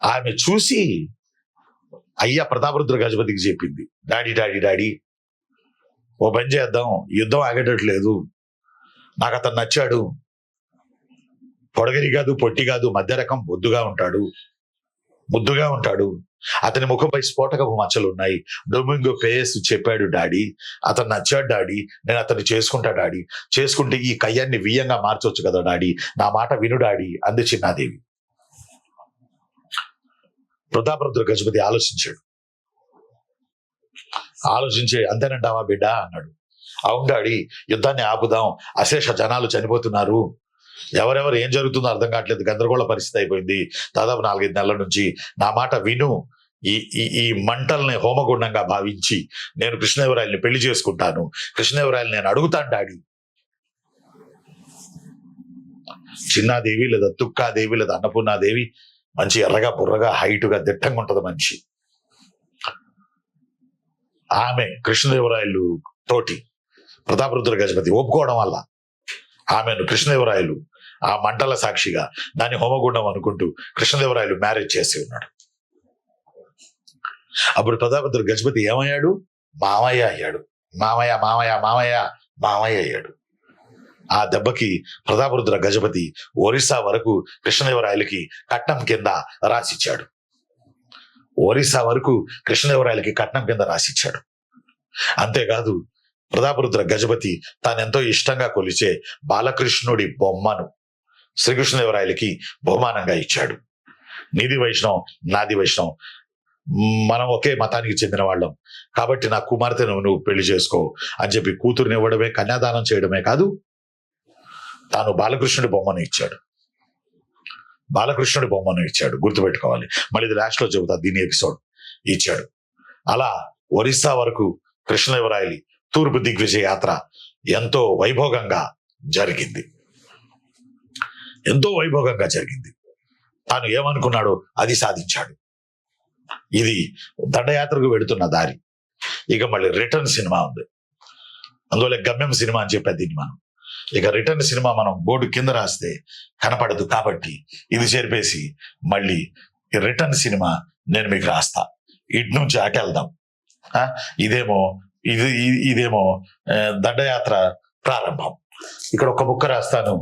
ఆమె చూసి అయ్యా ప్రతాపరుద్ర గజపతికి చెప్పింది, డాడీ డాడీ డాడీ ఓ పని చేద్దాం, యుద్ధం ఆగేటట్లేదు, నాకు అతను నచ్చాడు, పొడగరి కాదు పొట్టి కాదు, మధ్య రకం, బొద్దుగా ఉంటాడు, ముద్దుగా ఉంటాడు, అతని ముఖంపై స్ఫోటకపు మచ్చలు ఉన్నాయి, డొమింగో పేస్ చెప్పాడు డాడీ, అతను నచ్చాడు డాడీ, నేను అతన్ని చేసుకుంటా డాడీ, చేసుకుంటే ఈ కయ్యాన్ని వియ్యంగా మార్చొచ్చు కదా డాడీ, నా మాట విను డాడీ అంది చిన్నాదేవి. ప్రతాపరుద్ర గజపతి ఆలోచించాడు. ఆలోచించి అంతేనంటావా బిడ్డ అన్నాడు. అవును డాడీ, యుద్ధాన్ని ఆపుదాం, అశేష జనాలు చనిపోతున్నారు, ఎవరెవరు ఏం జరుగుతుందో అర్థం కావట్లేదు, గందరగోళ పరిస్థితి అయిపోయింది, దాదాపు 4-5 నెలల నుంచి, నా మాట విను, ఈ ఈ మంటల్ని హోమగుండంగా భావించి నేను కృష్ణదేవరాయల్ని పెళ్లి చేసుకుంటాను, కృష్ణదేవరాయలు నేను అడుగుతాను డాడీ. చిన్నాదేవి లేదా తుక్కాదేవి లేదా అన్నపూర్ణాదేవి మంచి ఎర్రగా బుర్రగా హైటుగా దిట్టంగా ఉంటది మనిషి. ఆమె కృష్ణదేవరాయలు తోటి ప్రతాపరుద్ర గజపతి ఒప్పుకోవడం వల్ల ఆమెను కృష్ణదేవరాయలు ఆ మంటల సాక్షిగా దాన్ని హోమగుండం అనుకుంటూ కృష్ణదేవరాయలు మ్యారేజ్ చేసి ఉన్నాడు. అప్పుడు ప్రతాపరుద్ర గజపతి ఏమయ్యాడు? మామయ్య అయ్యాడు. మామయ్య మామయ్య మామయ్య మామయ్య అయ్యాడు. ఆ దెబ్బకి ప్రతాపరుద్ర గజపతి ఒరిస్సా వరకు కృష్ణదేవరాయలకి కట్నం కింద రాసిచ్చాడు. ఒరిస్సా వరకు కృష్ణదేవరాయలకి కట్నం కింద రాసిచ్చాడు. అంతేకాదు, ప్రతాపరుద్ర గజపతి తానెంతో ఇష్టంగా కొలిచే బాలకృష్ణుడి బొమ్మను శ్రీకృష్ణదేవరాయలకి బహుమానంగా ఇచ్చాడు. నీది వైష్ణవం, నాది వైష్ణవం, మనం ఒకే మతానికి చెందిన వాళ్ళం కాబట్టి నా కుమార్తెను నువ్వు పెళ్లి చేసుకో అని చెప్పి కూతురుని ఇవ్వడమే, కన్యాదానం చేయడమే కాదు, తాను బాలకృష్ణుడి బొమ్మను ఇచ్చాడు. బాలకృష్ణుడి బొమ్మను ఇచ్చాడు, గుర్తుపెట్టుకోవాలి. మళ్ళీ ఇది లాస్ట్ లో చెబుతా దీని ఎపిసోడ్. ఇచ్చాడు. అలా ఒరిస్సా వరకు కృష్ణదేవరాయలి తూర్పు దిగ్విజయ యాత్ర ఎంతో వైభోగంగా జరిగింది. ఎంతో వైభోగంగా జరిగింది. తాను ఏమనుకున్నాడో అది సాధించాడు. ఇది దండయాత్రకు వెడుతున్న దారి. ఇక మళ్ళీ రిటర్న్ సినిమా ఉంది, అందువల్ల గమ్యం సినిమా అని చెప్పేది దీన్ని మనం. ఇక రిటర్న్ సినిమా మనం బోర్డు కింద రాస్తే కనపడదు కాబట్టి ఇది చేరిపేసి మళ్ళీ ఈ రిటర్న్ సినిమా నేను మీకు రాస్తా. ఇటు నుంచి అటు వెళ్దాం. ఇదేమో దండయాత్ర ప్రారంభం. ఇక్కడ ఒక ముక్క రాస్తాను,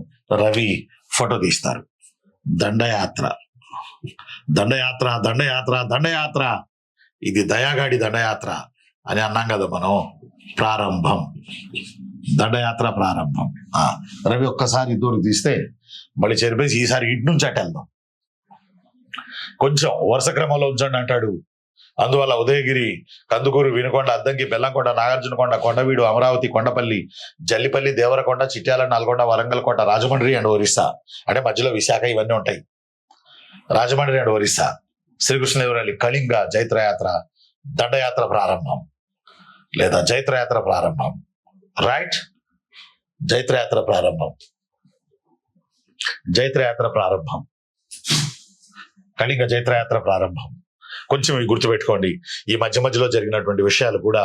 రవి ఫోటో తీస్తారు. దండయాత్ర దండయాత్ర దండయాత్ర దండయాత్ర, ఇది దయాగాడి దండయాత్ర అని అన్నాం కదా మనం. ప్రారంభం, దండయాత్ర ప్రారంభం. రవి ఒక్కసారి దూరం తీస్తే మళ్ళీ చెరిపేసి ఈసారి ఇటు నుంచి అటు వెళ్దాం. కొంచెం వరుస క్రమంలో ఉంచండి అంటాడు. అందువల్ల ఉదయగిరి, కందుకూరు, వినుకొండ, అద్దంకి, బెల్లంకొండ, నాగార్జునకొండ, కొండవీడు, అమరావతి, కొండపల్లి, జల్లిపల్లి, దేవరకొండ, చిట్యాల, నల్గొండ, వరంగల్ కోట, రాజమండ్రి అండ్ ఒరిస్సా, అంటే మధ్యలో విశాఖ ఇవన్నీ ఉంటాయి. రాజమండ్రి అండ్ ఒరిస్సా, శ్రీకృష్ణదేవరాయలు కళింగ జైత్రయాత్ర, దండయాత్ర ప్రారంభం లేదా జైత్రయాత్ర ప్రారంభం. రైట్, జైత్రయాత్ర ప్రారంభం, జైత్రయాత్ర ప్రారంభం, కళింగ జైత్రయాత్ర ప్రారంభం. కొంచెం ఇవి గుర్తుపెట్టుకోండి. ఈ మధ్య మధ్యలో జరిగినటువంటి విషయాలు కూడా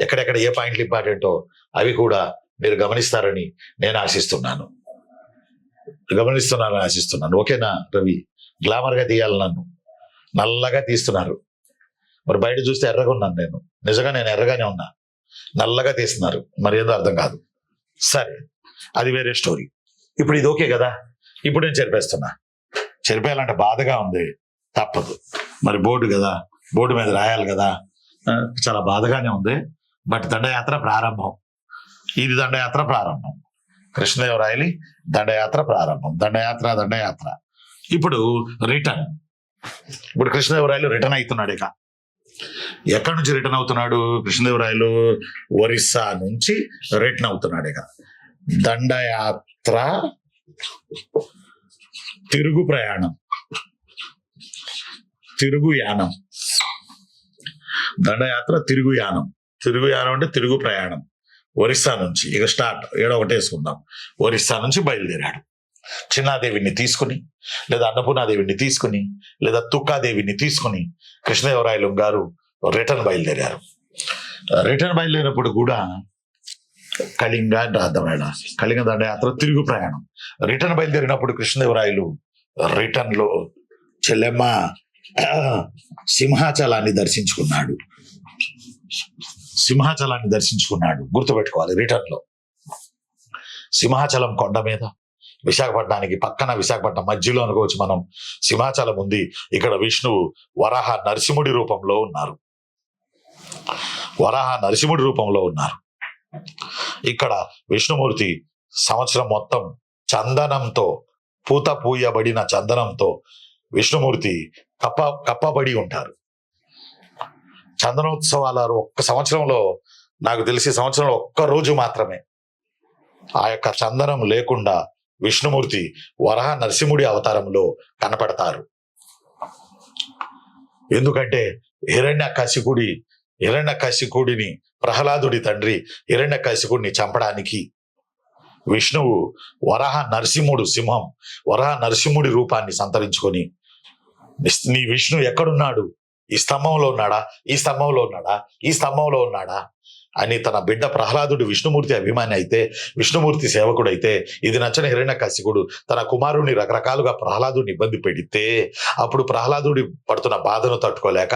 ఎక్కడెక్కడ ఏ పాయింట్లు ఇంపార్టెంటో అవి కూడా మీరు గమనిస్తారని నేను ఆశిస్తున్నాను. ఓకేనా రవి? గ్లామర్ గా తీయాలి, నన్ను నల్లగా తీస్తున్నారు. మరి బయట చూస్తే ఎర్రగా ఉన్నాను నేను, నిజంగా నేను ఎర్రగానే ఉన్నా, నల్లగా తీస్తున్నారు, మరి ఏదో అర్థం కాదు. సరే, అది వేరే స్టోరీ. ఇప్పుడు ఇది ఓకే కదా, ఇప్పుడు నేను చెరిపేస్తున్నా. చెరిపేయాలంటే బాధగా ఉంది, తప్పదు, మరి బోర్డు కదా, బోర్డు మీద రాయాలి కదా, చాలా బాధగానే ఉంది. బట్ దండయాత్ర ప్రారంభం, ఇది దండయాత్ర ప్రారంభం, కృష్ణదేవరాయలి దండయాత్ర ప్రారంభం, దండయాత్ర. ఇప్పుడు రిటర్న్. ఇప్పుడు కృష్ణదేవరాయలు రిటర్న్ అవుతున్నాడు. ఇక ఎక్కడి నుంచి రిటర్న్ అవుతున్నాడు కృష్ణదేవరాయలు? ఒరిస్సా నుంచి రిటర్న్ అవుతున్నాడు. ఇక దండయాత్ర తిరుగు ప్రయాణం, తిరుగుయానం. దండయాత్ర తిరుగుయానం, తిరుగుయానం అంటే తిరుగు ప్రయాణం. ఒరిస్సా నుంచి ఇక స్టార్ట్, ఏడో ఒకటి వేసుకుందాం. ఒరిస్సా నుంచి బయలుదేరాడు. చిన్నాదేవిని తీసుకుని, లేదా అన్నపూర్ణాదేవిని తీసుకుని, లేదా తుక్కాదేవిని తీసుకుని కృష్ణదేవరాయలు గారు రిటర్న్ బయలుదేరారు. రిటర్న్ బయలుదేరినప్పుడు కూడా కళింగ అంటే అర్థమేళ, కళింగ దండయాత్ర తిరుగు ప్రయాణం. రిటర్న్ బయలుదేరినప్పుడు కృష్ణదేవరాయలు రిటర్న్ లో చెల్లెమ్మ సింహాచలాన్ని దర్శించుకున్నాడు. సింహాచలాన్ని దర్శించుకున్నాడు, గుర్తుపెట్టుకోవాలి. రిటర్న్ లో సింహాచలం కొండ మీద, విశాఖపట్నానికి పక్కన, విశాఖపట్నం మధ్యలో అనుకోవచ్చు మనం. సింహాచలం ఉంది. ఇక్కడ విష్ణువు వరాహ నరసింహుడి రూపంలో ఉన్నారు, వరాహ నరసింహుడి రూపంలో ఉన్నారు. ఇక్కడ విష్ణుమూర్తి సంవత్సరం మొత్తం చందనంతో, పూత పూయబడిన చందనంతో విష్ణుమూర్తి కప్పబడి ఉంటారు. చందనోత్సవాల ఒక్క సంవత్సరంలో, నాకు తెలిసి సంవత్సరంలో ఒక్క రోజు మాత్రమే ఆ యొక్క చందనం లేకుండా విష్ణుమూర్తి వరాహ నరసింహుడి అవతారంలో కనపడతారు. ఎందుకంటే హిరణ్యకశికుడిని, ప్రహ్లాదుడి తండ్రి హిరణ్యకశికుడిని చంపడానికి విష్ణువు వరాహ నరసింహుడు, సింహం, వరాహ నరసింహుడి రూపాన్ని సంతరించుకొని, నీ విష్ణు ఎక్కడున్నాడు? ఈ స్తంభంలో ఉన్నాడా, ఈ స్తంభంలో ఉన్నాడా, ఈ స్తంభంలో ఉన్నాడా అని తన బిడ్డ ప్రహ్లాదుడు విష్ణుమూర్తి అభిమాని అయితే, విష్ణుమూర్తి సేవకుడైతే, ఇది నచ్చని హిరణ్యకశికుడు తన కుమారుడిని రకరకాలుగా ప్రహ్లాదుడిని ఇబ్బంది పెడితే, అప్పుడు ప్రహ్లాదుడి పడుతున్న బాధను తట్టుకోలేక,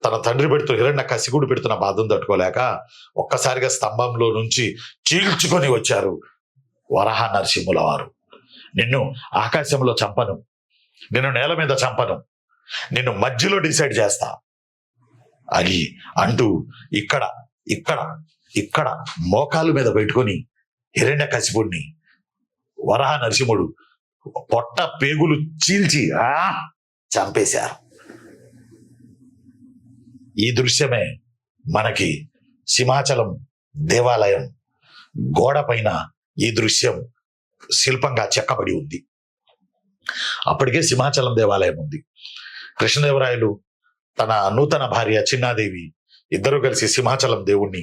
తన తండ్రి హిరణ్యకశికుడు పెడుతున్న బాధను తట్టుకోలేక ఒక్కసారిగా స్తంభంలో నుంచి చీల్చుకొని వచ్చారు వరాహ నరసింహుల వారు. నిన్ను ఆకాశంలో చంపను, నిన్ను నేల మీద చంపను, నిన్ను మధ్యలో డిసైడ్ చేస్తా అని అంటూ ఇక్కడ ఇక్కడ ఇక్కడ మోకాలు మీద పెట్టుకొని హిరణ్యకశిపుడిని వరాహ నరసింహుడు పొట్ట పేగులు చీల్చి చంపేశారు. ఈ దృశ్యమే మనకి సింహాచలం దేవాలయం గోడ పైన ఈ దృశ్యం శిల్పంగా చెక్కబడి ఉంది. అప్పటికే సింహాచలం దేవాలయం ఉంది. కృష్ణదేవరాయలు తన నూతన భార్య చిన్నాదేవి ఇద్దరు కలిసి సింహాచలం దేవుణ్ణి,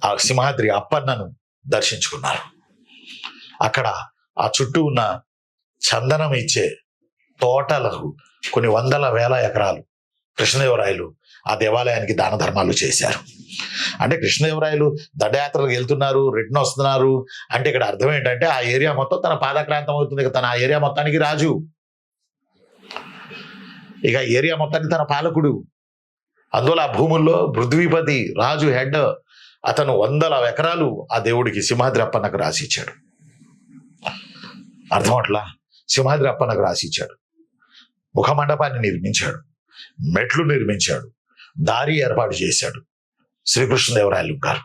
ఆ సింహాద్రి అప్పన్నను దర్శించుకున్నారు. అక్కడ ఆ చుట్టూ ఉన్న చందనం ఇచ్చే తోటలకు కొన్ని వందల వేల ఎకరాలు కృష్ణదేవరాయలు ఆ దేవాలయానికి దాన ధర్మాలు చేశారు. అంటే కృష్ణదేవరాయలు దండయాత్రలకు వెళ్తున్నారు, రిటర్న్ వస్తున్నారు అంటే ఇక్కడ అర్థం ఏంటంటే ఆ ఏరియా మొత్తం తన పాదక్రాంతం అవుతుంది. తన ఆ ఏరియా మొత్తానికి రాజు, ఇక ఏరియా మొత్తానికి తన పాలకుడు. అందువల్ల ఆ భూముల్లో పృథ్వీపతి రాజు హెడ్, అతను వందల ఎకరాలు ఆ దేవుడికి సింహాద్రి అప్పన్నకు రాసిచ్చాడు. అర్థం అట్లా సింహాద్రి అప్పన్నకు రాసిచ్చాడు. ముఖమండపాన్ని నిర్మించాడు, మెట్లు నిర్మించాడు, దారి ఏర్పాటు చేశాడు శ్రీకృష్ణదేవరాయలు గారు.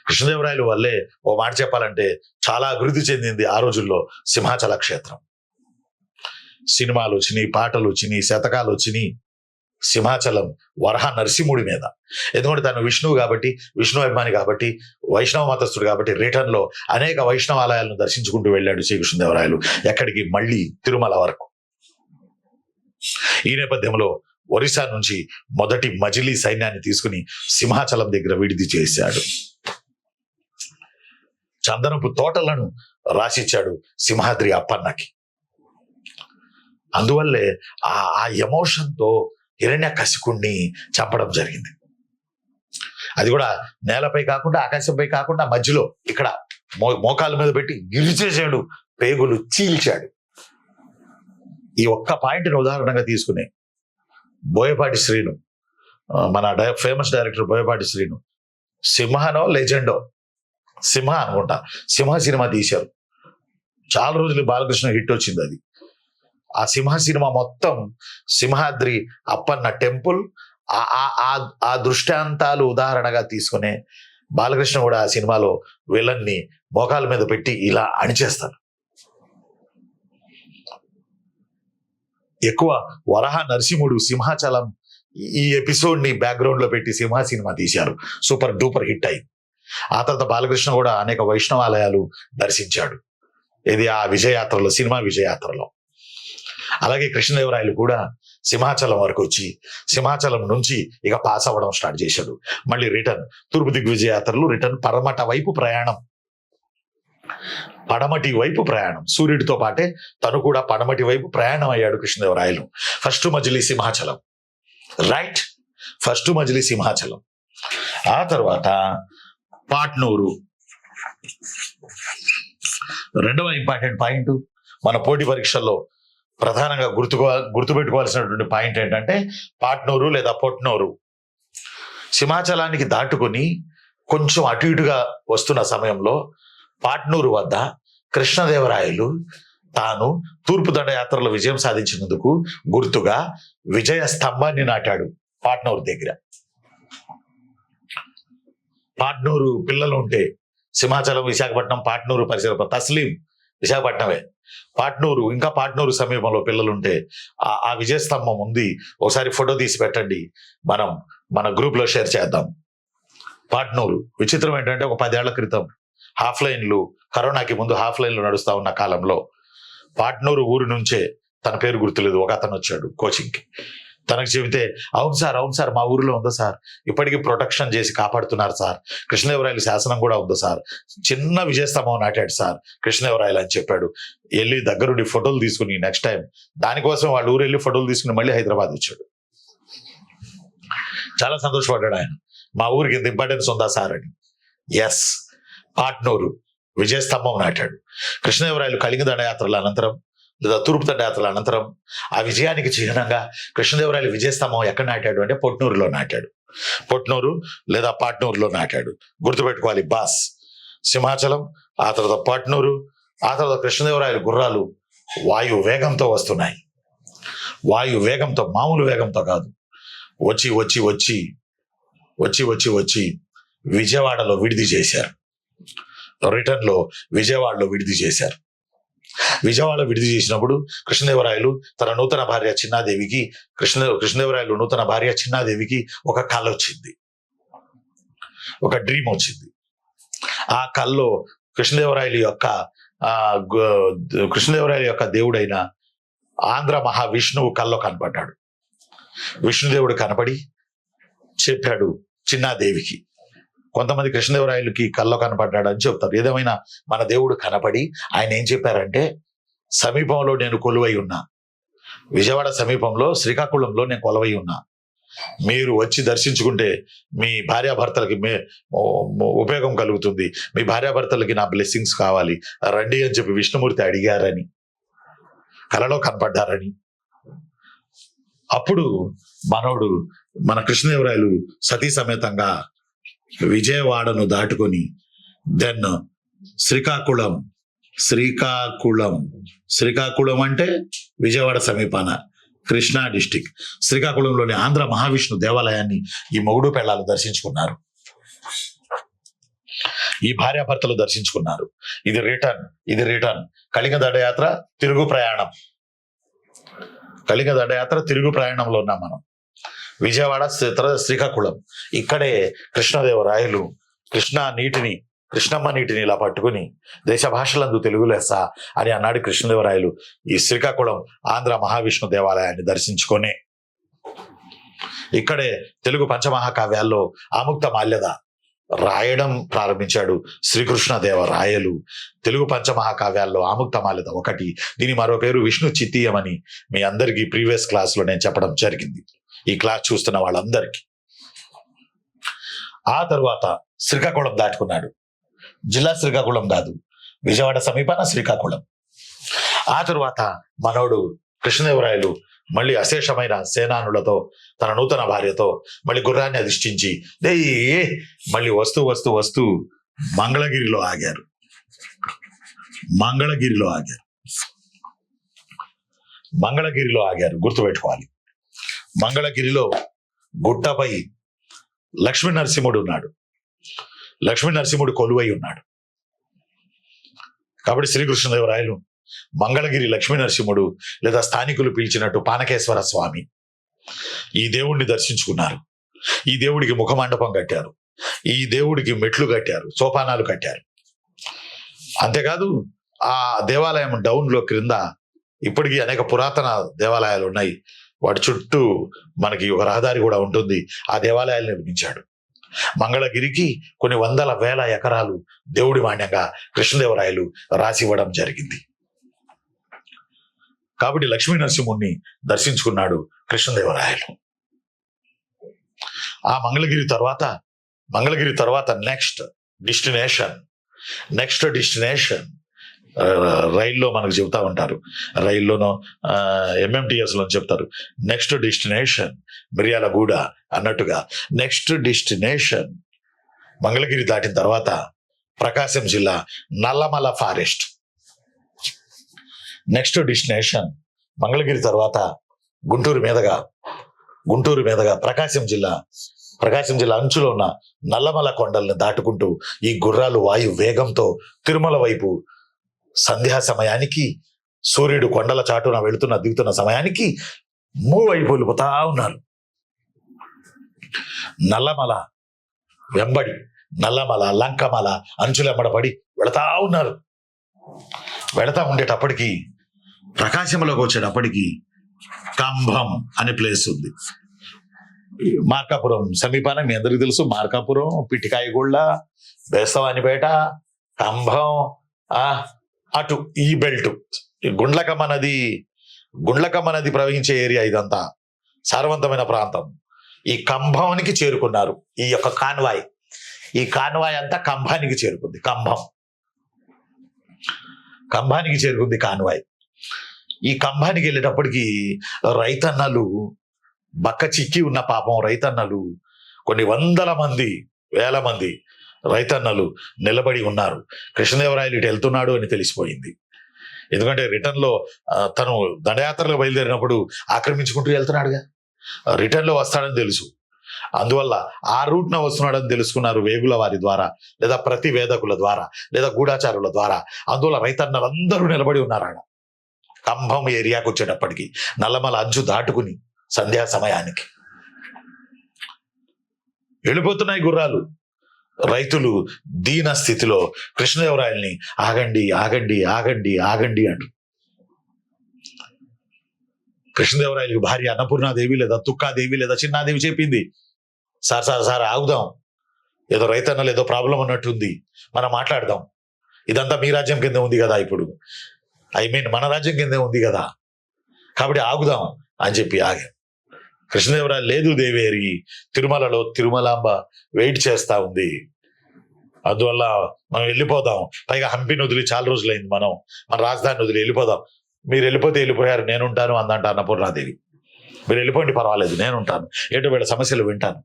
కృష్ణదేవరాయలు వల్లే ఓ మాట చెప్పాలంటే చాలా అభివృద్ధి చెందింది ఆ రోజుల్లో సింహాచల క్షేత్రం. సినిమాలు వచ్చినాయి, పాటలు వచ్చినాయి, శతకాలు వచ్చినాయి సింహాచలం వరాహ నరసింహుడి మీద. ఎందుకంటే తను విష్ణువు కాబట్టి, విష్ణు అభిమాని కాబట్టి, వైష్ణవ మతస్థుడు కాబట్టి రిటర్న్ లో అనేక వైష్ణవ ఆలయాలను దర్శించుకుంటూ వెళ్ళాడు శ్రీకృష్ణదేవరాయలు. ఎక్కడికి? మళ్ళీ తిరుమల వరకు. ఈ నేపథ్యంలో ఒరిస్సా నుంచి మొదటి మజిలీ సైన్యాన్ని తీసుకుని సింహాచలం దగ్గర విడిది చేశాడు. చందనపు తోటలను రాసిచ్చాడు సింహాద్రి అప్పన్నకి. అందువల్లే ఆ ఎమోషన్తో హిరణ్యకశికుణ్ణి చంపడం జరిగింది. అది కూడా నేలపై కాకుండా, ఆకాశంపై కాకుండా మధ్యలో ఇక్కడ మోకాల మీద పెట్టి గిరిచేశాడు, పేగులు చీల్చాడు. ఈ ఒక్క పాయింట్ని ఉదాహరణగా తీసుకుని బోయపాటి శ్రీను, మన ఫేమస్ డైరెక్టర్ బోయపాటి శ్రీను, సింహనో లెజెండో, సింహ అనుకుంటా, సింహ సినిమా తీశారు. చాలా రోజులు బాలకృష్ణ హిట్ వచ్చింది అది. ఆ సింహ సినిమా మొత్తం సింహాద్రి అప్పన్న టెంపుల్ ఆ దృష్టాంతాలు ఉదాహరణగా తీసుకునే బాలకృష్ణ కూడా ఆ సినిమాలో విలన్ని మోకాల మీద పెట్టి ఇలా అణిచేస్తారు. ఎక్కువ వరహ నరసింహుడు సింహాచలం ఈ ఎపిసోడ్ ని బ్యాక్గ్రౌండ్ లో పెట్టి సింహ సినిమా తీశారు, సూపర్ డూపర్ హిట్ అయింది. ఆ తర్వాత బాలకృష్ణ కూడా అనేక వైష్ణవాలయాలు దర్శించాడు, ఇది ఆ విజయయాత్రలో, సినిమా విజయయాత్రలో. అలాగే కృష్ణదేవరాయలు కూడా సింహాచలం వరకు వచ్చి సింహాచలం నుంచి ఇక పాస్ అవ్వడం స్టార్ట్ చేశాడు. మళ్ళీ రిటర్న్ తూర్పు దిగ్విజయ యాత్రలు, రిటర్న్ పడమట వైపు ప్రయాణం, పడమటి వైపు ప్రయాణం. సూర్యుడితో పాటే తను కూడా పడమటి వైపు ప్రయాణం అయ్యాడు కృష్ణదేవరాయలు. ఫస్ట్ మజిలీ సింహాచలం, రైట్, ఫస్ట్ మజిలీ సింహాచలం. ఆ తర్వాత పాట్నూరు. రెండవ ఇంపార్టెంట్ పాయింట్, మన పోటీ పరీక్షల్లో ప్రధానంగా గుర్తుపెట్టుకోవాల్సినటువంటి పాయింట్ ఏంటంటే పాట్నూరు లేదా పొట్నూరు. సింహాచలానికి దాటుకుని కొంచెం అటు ఇటుగా వస్తున్న సమయంలో పాట్నూరు వద్ద కృష్ణదేవరాయలు తాను తూర్పు దండయాత్రలో విజయం సాధించినందుకు గుర్తుగా విజయ స్తంభాన్ని నాటాడు పాట్నూరు దగ్గర. పాట్నూరు పిల్లలు ఉంటే సింహాచలం, విశాఖపట్నం, పాట్నూరు పరిసర, తస్లీం విశాఖపట్నమే, పాట్నూరు ఇంకా పాట్నూరు సమీపంలో పిల్లలుంటే ఆ విజయస్తంభం ఉంది, ఒకసారి ఫోటో తీసి పెట్టండి, మన గ్రూప్ లో షేర్ చేద్దాం. పాట్నూరు విచిత్రం ఏంటంటే ఒక 10 ఏళ్ల క్రితం హాఫ్ లైన్లు, కరోనాకి ముందు హాఫ్ లైన్లు నడుస్తా ఉన్న కాలంలో పాట్నూరు ఊరు నుంచే, తన పేరు గుర్తులేదు, ఒక అతను వచ్చాడు కోచింగ్కి. తనకు చెబితే అవును సార్ మా ఊరిలో ఉందా సార్, ఇప్పటికీ ప్రొటెక్షన్ చేసి కాపాడుతున్నారు సార్, కృష్ణదేవరాయలు శాసనం కూడా ఉందా సార్, చిన్న విజయస్తంభం నాటాడు సార్ కృష్ణదేవరాయలు అని చెప్పాడు. వెళ్ళి దగ్గరుండి ఫోటోలు తీసుకుని నెక్స్ట్ టైం దానికోసం వాళ్ళ ఊరు వెళ్ళి ఫోటోలు తీసుకుని మళ్ళీ హైదరాబాద్ వచ్చాడు. చాలా సంతోషపడ్డాడు ఆయన, మా ఊరికి ఇంత ఇంపార్టెన్స్ ఉందా సార్ అని. ఎస్, పాట్నూరు విజయస్తంభం నాటాడు. కృష్ణదేవరాయలు కళింగ దండయాత్రల అనంతరం లేదా తూర్పు దండయాత్రల అనంతరం ఆ విజయానికి చిహ్నంగా కృష్ణదేవరాయలు విజయస్తంభం ఎక్కడ నాటాడు అంటే పొట్నూరులో నాటాడు. పొట్నూరు లేదా పాట్నూరులో నాటాడు. గుర్తుపెట్టుకోవాలి బాస్. సింహాచలం, ఆ తర్వాత పాట్నూరు, ఆ తర్వాత కృష్ణదేవరాయలు గుర్రాలు వాయు వేగంతో వస్తున్నాయి. వాయు వేగంతో, మామూలు వేగంతో కాదు, వచ్చి వచ్చి వచ్చి వచ్చి వచ్చి వచ్చి విజయవాడలో విడిది చేశారు. రిటర్న్ లో విజయవాడలో విడిది చేశారు. విజయవాడలో విడిది చేసినప్పుడు కృష్ణదేవరాయలు తన నూతన భార్య చిన్నాదేవికి, కృష్ణదేవరాయలు నూతన భార్య చిన్నాదేవికి ఒక కళ వచ్చింది, ఒక డ్రీమ్ వచ్చింది. ఆ కల్లో కృష్ణదేవరాయలు యొక్క దేవుడైన ఆంధ్ర మహావిష్ణువు కల్లో కనపడ్డాడు. విష్ణుదేవుడు కనపడి చెప్పాడు చిన్నాదేవికి. కొంతమంది కృష్ణదేవరాయలకి కల్లో కనపడ్డాడు అని చెప్తారు. ఏదేమైనా మన దేవుడు కనపడి ఆయన ఏం చెప్పారంటే, సమీపంలో నేను కొలువై ఉన్నా, విజయవాడ సమీపంలో శ్రీకాకుళంలో నేను కొలువై ఉన్నా, మీరు వచ్చి దర్శించుకుంటే మీ భార్యాభర్తలకి ఉపయోగం కలుగుతుంది, మీ భార్యాభర్తలకి నా బ్లెస్సింగ్స్ కావాలి, రండి అని చెప్పి విష్ణుమూర్తి అడిగారని, కలలో కనపడ్డారని. అప్పుడు మన కృష్ణదేవరాయలు సతీ సమేతంగా విజయవాడను దాటుకొని దెన్ శ్రీకాకుళం అంటే విజయవాడ సమీపాన కృష్ణా డిస్టిక్, శ్రీకాకుళంలోని ఆంధ్ర మహావిష్ణు దేవాలయాన్ని ఈ మొగుడు పెళ్ళాలు దర్శించుకున్నారు. ఈ భార్యాభర్తలు దర్శించుకున్నారు. ఇది రిటర్న్. కళింగ దండయాత్ర తిరుగు ప్రయాణం. కళింగ దండయాత్ర తిరుగు ప్రయాణంలో ఉన్నాం మనం. విజయవాడ, శ్రీకాకుళం, ఇక్కడే కృష్ణదేవరాయలు కృష్ణమ్మ నీటిని ఇలా పట్టుకుని దేశ భాషలందు తెలుగు లెస్స అని అన్నాడు కృష్ణదేవరాయలు. ఈ శ్రీకాకుళం ఆంధ్ర మహావిష్ణు దేవాలయాన్ని దర్శించుకొని ఇక్కడే తెలుగు పంచమహాకావ్యాల్లో ఆముక్త మాల్యద రాయడం ప్రారంభించాడు శ్రీకృష్ణదేవరాయలు. తెలుగు పంచమహాకావ్యాల్లో ఆముక్త మాల్యద ఒకటి, దీని మరో పేరు విష్ణు చిత్తీయం అని మీ అందరికీ ప్రీవియస్ క్లాస్ లో నేను చెప్పడం జరిగింది, ఈ క్లాస్ చూస్తున్న వాళ్ళందరికీ. ఆ తర్వాత శ్రీకాకుళం దాటుకున్నాడు. జిల్లా శ్రీకాకుళం కాదు, విజయవాడ సమీపాన శ్రీకాకుళం. ఆ తరువాత మనోడు కృష్ణదేవరాయలు మళ్ళీ అశేషమైన సేనానులతో తన నూతన భార్యతో మళ్ళీ గుర్రాన్ని అధిష్ఠించి దేయ్ మళ్ళీ వస్తూ వస్తూ వస్తూ మంగళగిరిలో ఆగారు. మంగళగిరిలో ఆగారు. మంగళగిరిలో ఆగారు, గుర్తుపెట్టుకోవాలి. మంగళగిరిలో గుట్టపై లక్ష్మీ నరసింహుడు ఉన్నాడు. లక్ష్మీ నరసింహుడు కొలువై ఉన్నాడు. కాబట్టి శ్రీకృష్ణదేవరాయలు మంగళగిరి లక్ష్మీ నరసింహుడు లేదా స్థానికులు పిలిచినట్టు పానకేశ్వర స్వామి ఈ దేవుణ్ణి దర్శించుకున్నారు. ఈ దేవుడికి ముఖమండపం కట్టారు. ఈ దేవుడికి మెట్లు కట్టారు, సోపానాలు కట్టారు. అంతేకాదు ఆ దేవాలయం డౌన్ లో క్రింద ఇప్పటికీ అనేక పురాతన దేవాలయాలు ఉన్నాయి. వాటి చుట్టూ మనకి ఒక రహదారి కూడా ఉంటుంది. ఆ దేవాలయాలు నిర్మించాడు. మంగళగిరికి కొన్ని వందల వేల ఎకరాలు దేవుడి మాన్యంగా కృష్ణదేవరాయలు రాసివ్వడం జరిగింది. కాబట్టి లక్ష్మీ నరసింహుణ్ణి దర్శించుకున్నాడు కృష్ణదేవరాయలు. ఆ మంగళగిరి తర్వాత నెక్స్ట్ డెస్టినేషన్ రైల్లో మనకు చెబుతా ఉంటారు. రైల్లోనో MMTS లో చెప్తారు నెక్స్ట్ డెస్టినేషన్ మిర్యాలగూడ అన్నట్టుగా. నెక్స్ట్ డెస్టినేషన్ మంగళగిరి దాటిన తర్వాత ప్రకాశం జిల్లా Nallamala forest. Next destination Mangalagiri తర్వాత గుంటూరు మీదగా ప్రకాశం జిల్లా అంచులో ఉన్న నల్లమల కొండల్ని దాటుకుంటూ ఈ గుర్రాలు వాయు వేగంతో తిరుమల వైపు సంధ్యా సమయానికి సూర్యుడు కొండల చాటున దిగుతున్న సమయానికి మూవ్ అయిపోతా ఉన్నారు. నల్లమల వెంబడి లంకమల అంచులెంబడపడి వెళతా ఉన్నారు. వెళతా ఉండేటప్పటికి ప్రకాశంలోకి వచ్చేటప్పటికి కంభం అనే ప్లేస్ ఉంది. మార్కాపురం సమీపాన మీ అందరికీ తెలుసు. మార్కాపురం, పిట్టికాయగూళ్ళ, బేస్తవానిపేట, కంభం, అటు ఈ బెల్ట్ గుండ్లకమ్మ నది ప్రవహించే ఏరియా. ఇదంతా సారవంతమైన ప్రాంతం. ఈ కంభానికి చేరుకున్నారు. ఈ యొక్క కాన్వాయ్ అంతా కంభానికి చేరుకుంది. కంభానికి చేరుకుంది కాన్వాయ్. ఈ కంభానికి వెళ్ళేటప్పటికి రైతన్నలు బక్క చిక్కి ఉన్న పాపం రైతన్నలు కొన్ని వేల మంది రైతన్నలు నిలబడి ఉన్నారు. కృష్ణదేవరాయలు ఇటు వెళ్తున్నాడు అని తెలిసిపోయింది. ఎందుకంటే రిటర్న్ లో తను దండయాత్రలో బయలుదేరినప్పుడు ఆక్రమించుకుంటూ వెళ్తున్నాడుగా, రిటర్న్ లో వస్తాడని తెలుసు. అందువల్ల ఆ రూట్ న వస్తున్నాడని తెలుసుకున్నారు వేగుల వారి ద్వారా, లేదా ప్రతి వేదకుల ద్వారా, లేదా గూఢాచారుల ద్వారా. అందువల్ల రైతన్నలందరూ నిలబడి ఉన్నారు ఆడ. కంభం ఏరియాకు వచ్చేటప్పటికి నల్లమల అంచు దాటుకుని సంధ్యా సమయానికి వెళ్ళిపోతున్నాయి గుర్రాలు. రైతులు దీన స్థితిలో కృష్ణదేవరాయల్ని ఆగండి అంటారు. కృష్ణదేవరాయలకు భార్య అన్నపూర్ణాదేవి లేదా తుక్కాదేవి లేదా చిన్నాదేవి చెప్పింది, సార్ ఆగుదాం, ఏదో రైతన్నలు ఏదో ప్రాబ్లం అన్నట్టుంది, మనం మాట్లాడదాం. ఇదంతా మీ రాజ్యం కింద ఉంది కదా, ఇప్పుడు మన రాజ్యం కిందే ఉంది కదా, కాబట్టి ఆగుదాం అని చెప్పి ఆగాం. కృష్ణదేవరాయలు లేదు దేవేరి, తిరుమలలో తిరుమలాంబ వెయిట్ చేస్తా ఉంది, అందువల్ల మనం వెళ్ళిపోదాం. పైగా హంపిని వదిలి చాలా రోజులైంది, మన రాజధానిని వదిలి వెళ్ళిపోదాం. మీరు వెళ్ళిపోతే వెళ్ళిపోయారు, నేనుంటాను అందంట అన్నపూర్ణాదేవి. మీరు వెళ్ళిపోండి పర్వాలేదు, నేనుంటాను, ఏంటో వీళ్ళ సమస్యలు వింటాను.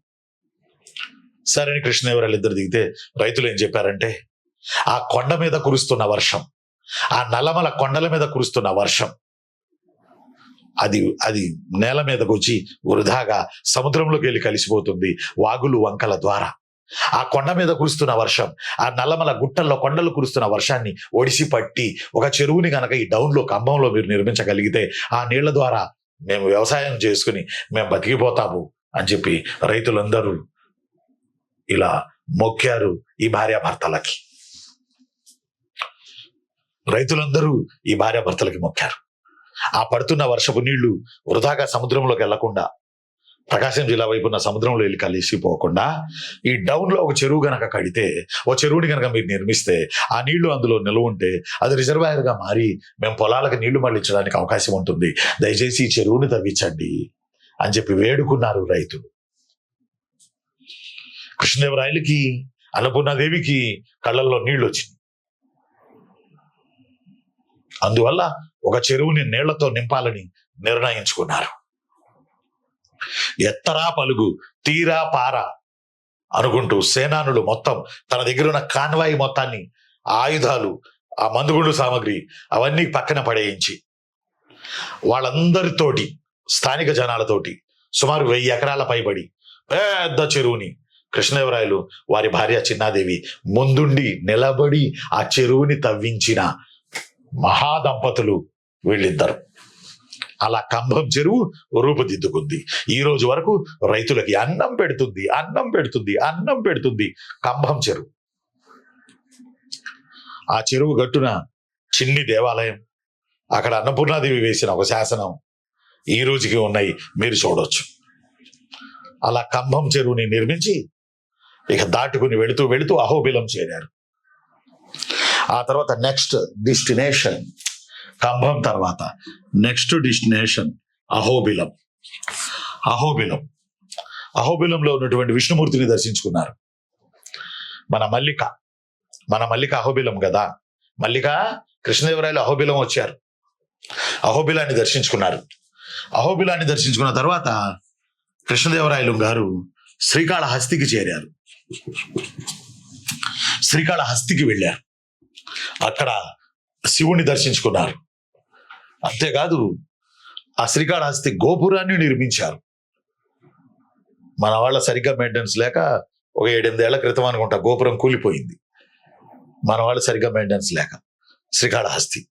సరే అని కృష్ణదేవరాయలు ఇద్దరు దిగితే రైతులు ఏం చెప్పారంటే, ఆ కొండ మీద కురుస్తున్న వర్షం, ఆ నల్లమల కొండల మీద కురుస్తున్న వర్షం అది నేల మీదకు వచ్చి వృధాగా సముద్రంలోకి వెళ్ళి కలిసిపోతుంది వాగులు వంకల ద్వారా. ఆ కొండ మీద కురుస్తున్న వర్షం, ఆ నల్లమల గుట్టల్లో కొండలు కురుస్తున్న వర్షాన్ని ఒడిసి పట్టి ఒక చెరువుని గనక ఈ డౌన్ లో కంభంలో మీరు నిర్మించగలిగితే ఆ నీళ్ల ద్వారా మేము వ్యవసాయం చేసుకుని మేము బతికిపోతాము అని చెప్పి రైతులందరూ ఇలా మొక్కారు ఈ భార్యాభర్తలకి. మొక్కారు. ఆ పడుతున్న వర్షపు నీళ్లు వృధాగా సముద్రంలోకి వెళ్లకుండా, ప్రకాశం జిల్లా వైపు ఉన్న సముద్రంలో వెళ్ళి కలిసిపోకుండా ఈ డౌన్ లో ఒక చెరువు గనక కడితే, ఓ చెరువుని గనక మీరు నిర్మిస్తే, ఆ నీళ్లు అందులో నిల్వ ఉంటే అది రిజర్వాయర్ గా మారి మేము పొలాలకు నీళ్లు మళ్లించడానికి అవకాశం ఉంటుంది. దయచేసి ఈ చెరువుని తవ్వించండి అని చెప్పి వేడుకున్నారు రైతులు. కృష్ణదేవరాయలకి అన్నపూర్ణాదేవికి కళ్ళల్లో నీళ్లు వచ్చింది. అందువల్ల ఒక చెరువుని నీళ్లతో నింపాలని నిర్ణయించుకున్నారు. ఎత్తరా పలుగు తీరా పారా అనుకుంటూ సేనానులు మొత్తం తన దగ్గర ఉన్న కాన్వాయి మొత్తాన్ని, ఆయుధాలు, ఆ మందుగుండు సామగ్రి అవన్నీ పక్కన పడేయించి వాళ్ళందరితోటి, స్థానిక జనాలతోటి సుమారు 1000 ఎకరాల పైబడి పెద్ద చెరువుని కృష్ణదేవరాయలు వారి భార్య చిన్నాదేవి ముందుండి నిలబడి ఆ చెరువుని తవ్వించిన మహాదంపతులు వీళ్ళిద్దరు. అలా కంభం చెరువు రూపుదిద్దుకుంది. ఈ రోజు వరకు రైతులకి అన్నం పెడుతుంది కంభం చెరువు. ఆ చెరువు గట్టున చిన్ని దేవాలయం, అక్కడ అన్నపూర్ణాదేవి వేసిన ఒక శాసనం ఈ రోజుకి ఉన్నాయి, మీరు చూడొచ్చు. అలా కంభం చెరువుని నిర్మించి ఇక దాటుకుని వెళుతూ అహోబిలం చేరారు. ఆ తర్వాత నెక్స్ట్ డెస్టినేషన్ కంభం తర్వాత నెక్స్ట్ డెస్టినేషన్ అహోబిలం. అహోబిలంలో ఉన్నటువంటి విష్ణుమూర్తిని దర్శించుకున్నారు. మన మల్లిక అహోబిలం కదా. మల్లిక కృష్ణదేవరాయలు అహోబిలం వచ్చారు, అహోబిలాన్ని దర్శించుకున్నారు. అహోబిలాన్ని దర్శించుకున్న తర్వాత కృష్ణదేవరాయలు గారు శ్రీకాళహస్తికి చేరారు. శ్రీకాళహస్తికి వెళ్ళారు. అక్కడ శివుని దర్శించుకున్నారు. అంతేకాదు ఆ శ్రీకాళహస్తి గోపురాన్ని నిర్మించారు. మన వాళ్ళ సరిగ్గా మెయింటెనెన్స్ లేక ఒక 7-8 ఏళ్ల క్రితం అనుకుంటా గోపురం కూలిపోయింది. మన వాళ్ళు సరిగ్గా మెయింటెనెన్స్ లేక శ్రీకాళహస్తి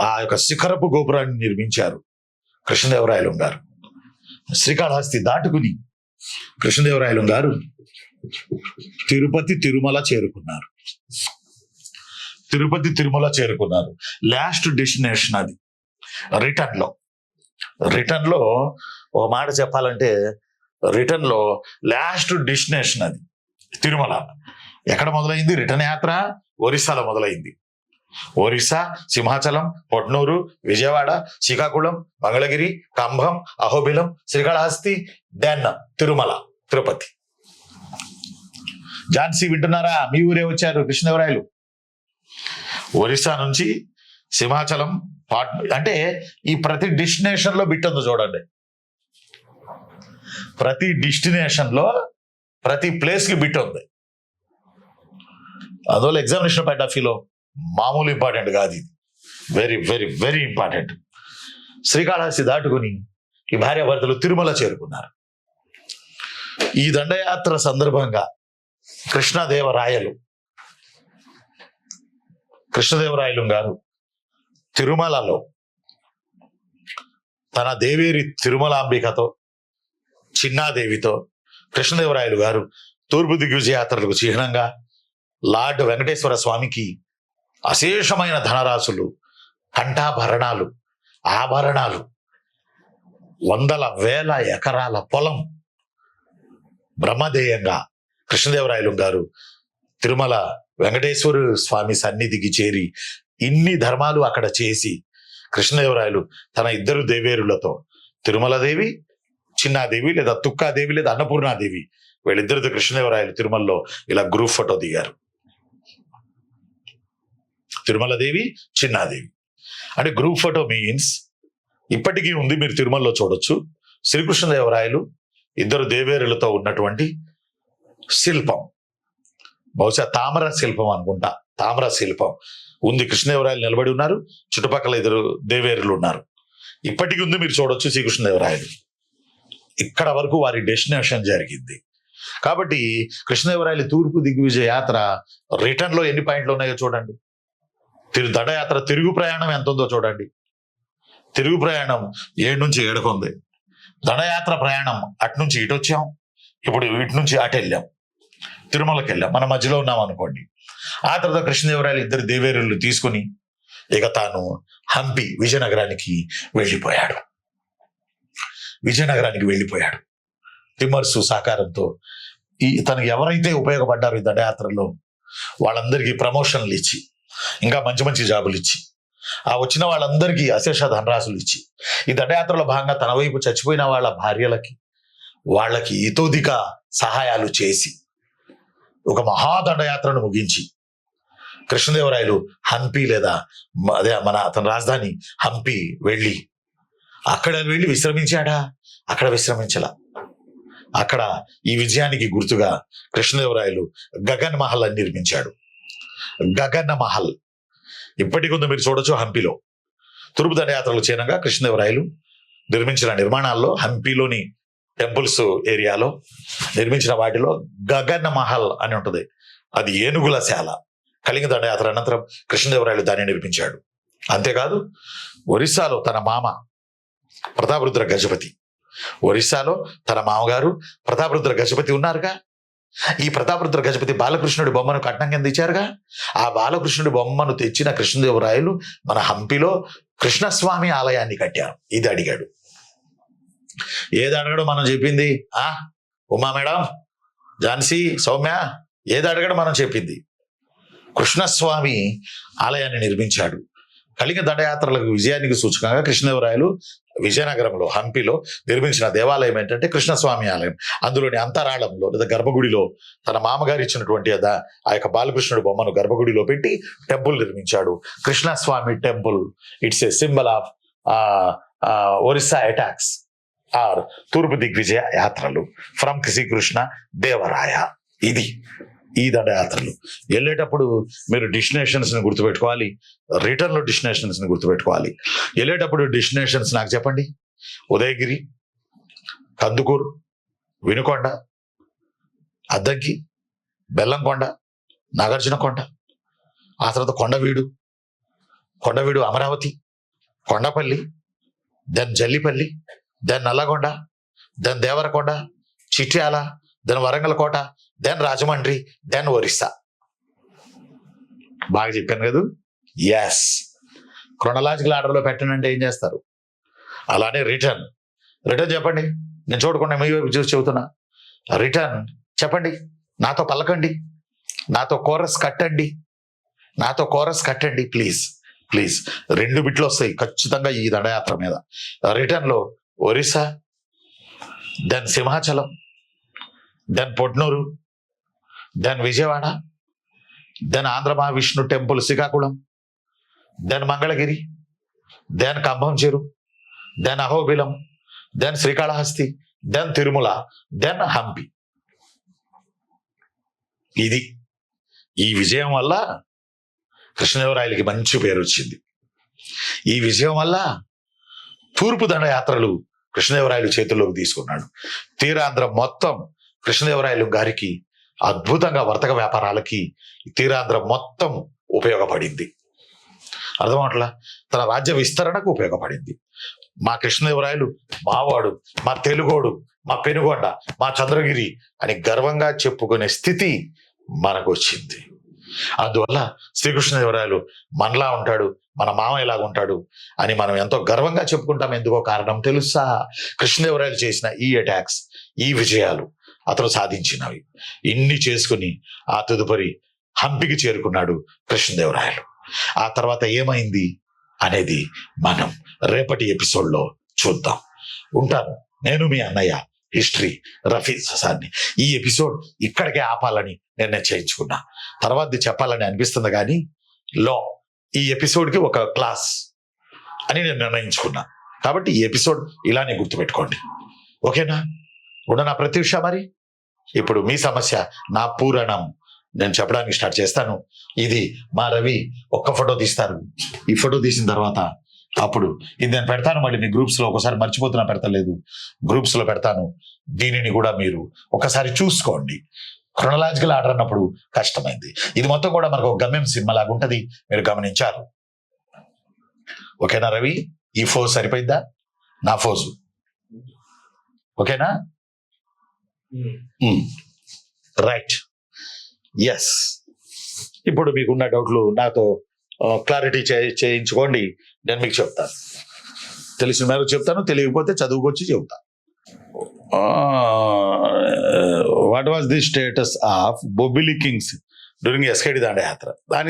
ఆ యొక్క శిఖరపు గోపురాన్ని నిర్మించారు కృష్ణదేవరాయలు గారు. శ్రీకాళహస్తి దాటుకుని కృష్ణదేవరాయలు గారు తిరుమల చేరుకున్నారు. లాస్ట్ డెస్టినేషన్ అది. రిటర్న్ లో ఒక మాట చెప్పాలంటే, రిటర్న్ లో లాస్ట్ డెస్టినేషన్ అది తిరుమల. ఎక్కడ మొదలైంది రిటర్న్ యాత్ర? ఒరిస్సాలో మొదలైంది. ఒరిస్సా, సింహాచలం, పొట్నూరు, విజయవాడ, శ్రీకాకుళం, మంగళగిరి, కంభం, అహోబిలం, శ్రీకాళహస్తి, దెన్ తిరుపతి. ఝాన్సీ వింటున్నారా? మీ ఊరే వచ్చారు కృష్ణదేవరాయలు. ఒరిస్సా నుంచి సింహాచలం, అంటే ఈ ప్రతి డెస్టినేషన్ లో బిట్ ఉంది చూడండి. ప్రతి డెస్టినేషన్ లో ప్రతి ప్లేస్ కి బిట్ ఉంది. అందువల్ల ఎగ్జామినేషన్ పాయింట్ ఆఫ్ వ్యూలో మామూలు ఇంపార్టెంట్ కాదు ఇది. Very very very important. Srikalahasti దాటుకుని ఈ భార్యాభర్తలు తిరుమల చేరుకున్నారు. ఈ దండయాత్ర సందర్భంగా కృష్ణదేవరాయలు గారు తిరుమలలో తన దేవేరి తిరుమలాంబికతో, చిన్నాదేవితో కృష్ణదేవరాయలు గారు తూర్పు దిగ్విజయ యాత్రలకు చిహ్నంగా లార్డ్ వెంకటేశ్వర స్వామికి అశేషమైన ధనరాశులు, కంఠాభరణాలు, ఆభరణాలు, 100,000 ఎకరాల పొలం బ్రహ్మదేయంగా కృష్ణదేవరాయలు గారు తిరుమల వెంకటేశ్వర స్వామి సన్నిధికి చేరి ఇన్ని ధర్మాలు అక్కడ చేసి కృష్ణదేవరాయలు తన 2 దేవేరులతో, తిరుమలదేవి, చిన్నాదేవి లేదా తుక్కాదేవి లేదా అన్నపూర్ణాదేవి, వీళ్ళిద్దరితో కృష్ణదేవరాయలు తిరుమలలో ఇలా గ్రూప్ ఫోటో దిగారు. తిరుమలదేవి, చిన్నాదేవి అంటే గ్రూప్ ఫోటో మీన్స్ ఇప్పటికీ ఉంది, మీరు తిరుమలలో చూడొచ్చు. శ్రీకృష్ణదేవరాయలు 2 దేవేరులతో ఉన్నటువంటి శిల్పం, బహుశా తామర శిల్పం అనుకుంటా, తామర శిల్పం ఉంది. కృష్ణదేవరాయలు నిలబడి ఉన్నారు, చుట్టుపక్కల 2 దేవేరులు ఉన్నారు. ఇప్పటికీ ఉంది, మీరు చూడొచ్చు శ్రీకృష్ణదేవరాయలు. ఇక్కడ వరకు వారి డెస్టినేషన్ జరిగింది. కాబట్టి కృష్ణదేవరాయలు తూర్పు దిగ్విజయ యాత్ర రిటర్న్ లో ఎన్ని పాయింట్లు ఉన్నాయో చూడండి. దండయాత్ర తిరుగు ప్రయాణం ఎంత ఉందో చూడండి. తిరుగు ప్రయాణం 7 నుంచి 7కు ఉంది. దండయాత్ర ప్రయాణం అటు నుంచి ఇటు వచ్చాం, ఇప్పుడు ఇటు నుంచి అటు వెళ్ళాం, తిరుమలకి వెళ్ళాం, మన మధ్యలో ఉన్నాం అనుకోండి. ఆ తర్వాత కృష్ణదేవరాయలు 2 దేవేరులు తీసుకుని ఇక తాను హంపి విజయనగరానికి వెళ్ళిపోయాడు. తిమ్మర్సు సహకారంతో తనకి ఎవరైతే ఉపయోగపడ్డారో ఈ దండయాత్రలో వాళ్ళందరికీ ప్రమోషన్లు ఇచ్చి, ఇంకా మంచి మంచి జాబులు ఇచ్చి, ఆ వచ్చిన వాళ్ళందరికీ అశేష ధనరాశులు ఇచ్చి, ఈ దండయాత్రలో భాగంగా తన వైపు చచ్చిపోయిన వాళ్ళ భార్యలకి వాళ్ళకి ఇతోధిక సహాయాలు చేసి ఒక మహాదండయాత్రను ముగించి కృష్ణదేవరాయలు హంపి లేదా అదే అతని రాజధాని హంపి వెళ్ళి అక్కడ వెళ్ళి విశ్రమించాడా? అక్కడ విశ్రమించలా. అక్కడ ఈ విజయానికి గుర్తుగా కృష్ణదేవరాయలు గగన్ మహల్ అని నిర్మించాడు. గగన్ మహల్ ఇప్పటికి కొంత మీరు చూడొచ్చు హంపీలో. తూర్పు దండయాత్రలు చేయనంగా కృష్ణదేవరాయలు నిర్మించిన నిర్మాణాల్లో హంపీలోని టెంపుల్స్ ఏరియాలో నిర్మించిన వాటిలో గగన్ మహల్ అని ఉంటుంది. అది ఏనుగుల శాల. కళింగ దండయాత్ర అనంతరం కృష్ణదేవరాయలు దాన్ని నిర్మించాడు. అంతేకాదు ఒరిస్సాలో తన మామ ప్రతాపరుద్ర గజపతి, ఒరిస్సాలో తన మామగారు ప్రతాపరుద్ర గజపతి ఉన్నారుగా. ఈ ప్రతాపరుద్ర గజపతి బాలకృష్ణుడి బొమ్మను కట్నం కింద ఇచ్చారుగా. ఆ బాలకృష్ణుడి బొమ్మను తెచ్చిన కృష్ణదేవరాయలు మన హంపీలో కృష్ణస్వామి ఆలయాన్ని కట్టారు. ఇది అడిగాడు. ఏది అడగడం మనం చెప్పింది? ఉమా మేడం, ఝాన్సీ, సౌమ్య, ఏది అడగడం మనం చెప్పింది? కృష్ణస్వామి ఆలయాన్ని నిర్మించాడు. కళింగ దండయాత్రలకు విజయానికి సూచకంగా కృష్ణదేవరాయలు విజయనగరంలో హంపీలో నిర్మించిన దేవాలయం ఏంటంటే కృష్ణస్వామి ఆలయం. అందులోని అంతరాళంలో లేదా గర్భగుడిలో తన మామగారు ఇచ్చినటువంటి ఆ యొక్క బాలకృష్ణుడి బొమ్మను గర్భగుడిలో పెట్టి టెంపుల్ నిర్మించాడు. Krishnaswami temple. It's a symbol of Orissa attacks are తూర్పు దిగ్విజయ యాత్రలు ఫ్రమ్ శ్రీకృష్ణ దేవరాయ. ఇది ఈ దండయాత్రలు. వెళ్ళేటప్పుడు మీరు డెస్టినేషన్స్ ని గుర్తుపెట్టుకోవాలి, రిటర్న్ లో డెస్టినేషన్స్ ని గుర్తుపెట్టుకోవాలి. వెళ్ళేటప్పుడు డెస్టినేషన్స్ నాకు చెప్పండి. ఉదయగిరి, కందుకూరు, వినుకొండ, అద్దంకి, బెల్లంకొండ, నాగార్జునకొండ, ఆ తర్వాత Kondaveedu Amaravati, Kondapalli, then Jallipalli, then Nalgonda, then Devarakonda, Chityala, then Warangal కోట, దెన్ రాజమండ్రి, దెన్ ఒరిస్సా. బాగా చెప్పాను కదా? ఎస్. క్రొనలాజికల్ ఆర్డర్లో పెట్టండి అంటే ఏం చేస్తారు? అలానే రిటర్న్ చెప్పండి. నేను చూడకుండా మీ వైపు చూసి చెబుతున్నా. రిటర్న్ చెప్పండి. నాతో పలకండి, నాతో కోరస్ కట్టండి ప్లీజ్. 2 బిట్లు వస్తాయి ఖచ్చితంగా ఈ దండయాత్ర మీద. రిటర్న్ లో Orissa, then Simhachalam, then Potnuru, then Vijayawada, then Andhra Mahavishnu temple Srikakulam, then Mangalagiri, then Kambham చెరు, then Ahobilam, then Srikalahasti, then Tirumala, then Hampi. ఇది ఈ విజయం వల్ల కృష్ణదేవరాయలకి మంచి పేరు వచ్చింది. ఈ విజయం వల్ల తూర్పు దండయాత్రలు కృష్ణదేవరాయలు చేతుల్లోకి తీసుకున్నాడు. తీరాంధ్ర మొత్తం కృష్ణదేవరాయలు గారికి అద్భుతంగా వర్తక వ్యాపారాలకి తీరాంధ్ర మొత్తం ఉపయోగపడింది. అర్థమవట్లా? తన రాజ్య విస్తరణకు ఉపయోగపడింది. మా కృష్ణదేవరాయలు మావాడు, మా తెలుగోడు, మా పెనుగొండ, మా చంద్రగిరి అని గర్వంగా చెప్పుకునే స్థితి మనకు వచ్చింది. అందువల్ల శ్రీకృష్ణదేవరాయలు మనలా ఉంటాడు, మన మామ ఎలాగ ఉంటాడు అని మనం ఎంతో గర్వంగా చెప్పుకుంటాం. ఎందుకో కారణం తెలుసా? కృష్ణదేవరాయలు చేసిన ఈ అటాక్స్, ఈ విజయాలు అతను సాధించినవి. ఇన్ని చేసుకుని ఆ తదుపరి హంపికి చేరుకున్నాడు కృష్ణదేవరాయలు. ఆ తర్వాత ఏమైంది అనేది మనం రేపటి ఎపిసోడ్లో చూద్దాం. ఉంటాను. నేను మీ అన్నయ్య హిస్టరీ రఫీ సార్ని. ఈ ఎపిసోడ్ ఇక్కడికే ఆపాలని నేను నిశ్చయించుకున్నా. తర్వాతది చెప్పాలని అనిపిస్తుంది కానీ ఈ ఎపిసోడ్కి ఒక క్లాస్ అని నేను నిర్ణయించుకున్నా. కాబట్టి ఈ ఎపిసోడ్ ఇలానే గుర్తుపెట్టుకోండి. ఓకేనా? ఉండనా ప్రత్యూష? మరి ఇప్పుడు మీ సమస్య నా పూరణం నేను చెప్పడానికి స్టార్ట్ చేస్తాను. ఇది మా రవి ఒక్క ఫోటో తీస్తారు. ఈ ఫోటో తీసిన తర్వాత అప్పుడు ఇది నేను పెడతాను. మళ్ళీ మీ గ్రూప్స్ లో ఒకసారి మర్చిపోతున్నా, పెడతలేదు. గ్రూప్స్ లో పెడతాను. దీనిని కూడా మీరు ఒకసారి చూసుకోండి. క్రొనలాజికల్ ఆర్డర్ అన్నప్పుడు కష్టమైంది. ఇది మొత్తం కూడా మనకు ఒక గమ్యం సినిమా లాగా ఉంటది, మీరు గమనించారు. ఓకేనా రవి? ఈ ఫోజ్ సరిపోయిందా? నా ఫోజు ఓకేనా? రైట్. ఎస్. ఇప్పుడు మీకున్న డౌట్లు నాతో క్లారిటీ చేయించుకోండి. నేను మీకు చెప్తాను. తెలిసిన మేరకు చెప్తాను, తెలియకపోతే చదువుకొచ్చి చెప్తాను. What was the status of Bobbili Kings during SKD దండయాత్ర?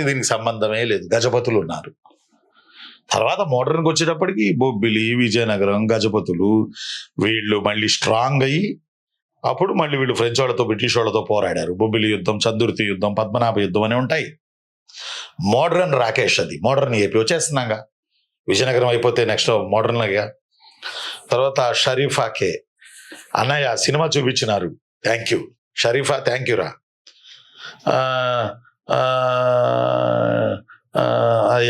దీనికి సంబంధమే లేదు. గజపతులు ఉన్నారు. తర్వాత మోడర్న్కి వచ్చేటప్పటికి బొబ్బిలి, విజయనగరం, గజపతులు వీళ్ళు మళ్ళీ స్ట్రాంగ్ అయ్యి అప్పుడు మళ్ళీ వీళ్ళు ఫ్రెంచ్ వాళ్ళతో, బ్రిటిష్ వాళ్ళతో పోరాడారు. బొబ్బిలి యుద్ధం, చందుర్తి యుద్ధం, పద్మనాభ యుద్ధం అని ఉంటాయి. మోడర్న్ రాకేష్, అది మోడర్న్ ఏపీ వచ్చేస్తున్నాగా. విజయనగరం అయిపోతే నెక్స్ట్ మోడర్న్గా తర్వాత షరీఫాకే, అన్నయ్య సినిమా చూపించినారు, thank you Sharifa, thank you రా.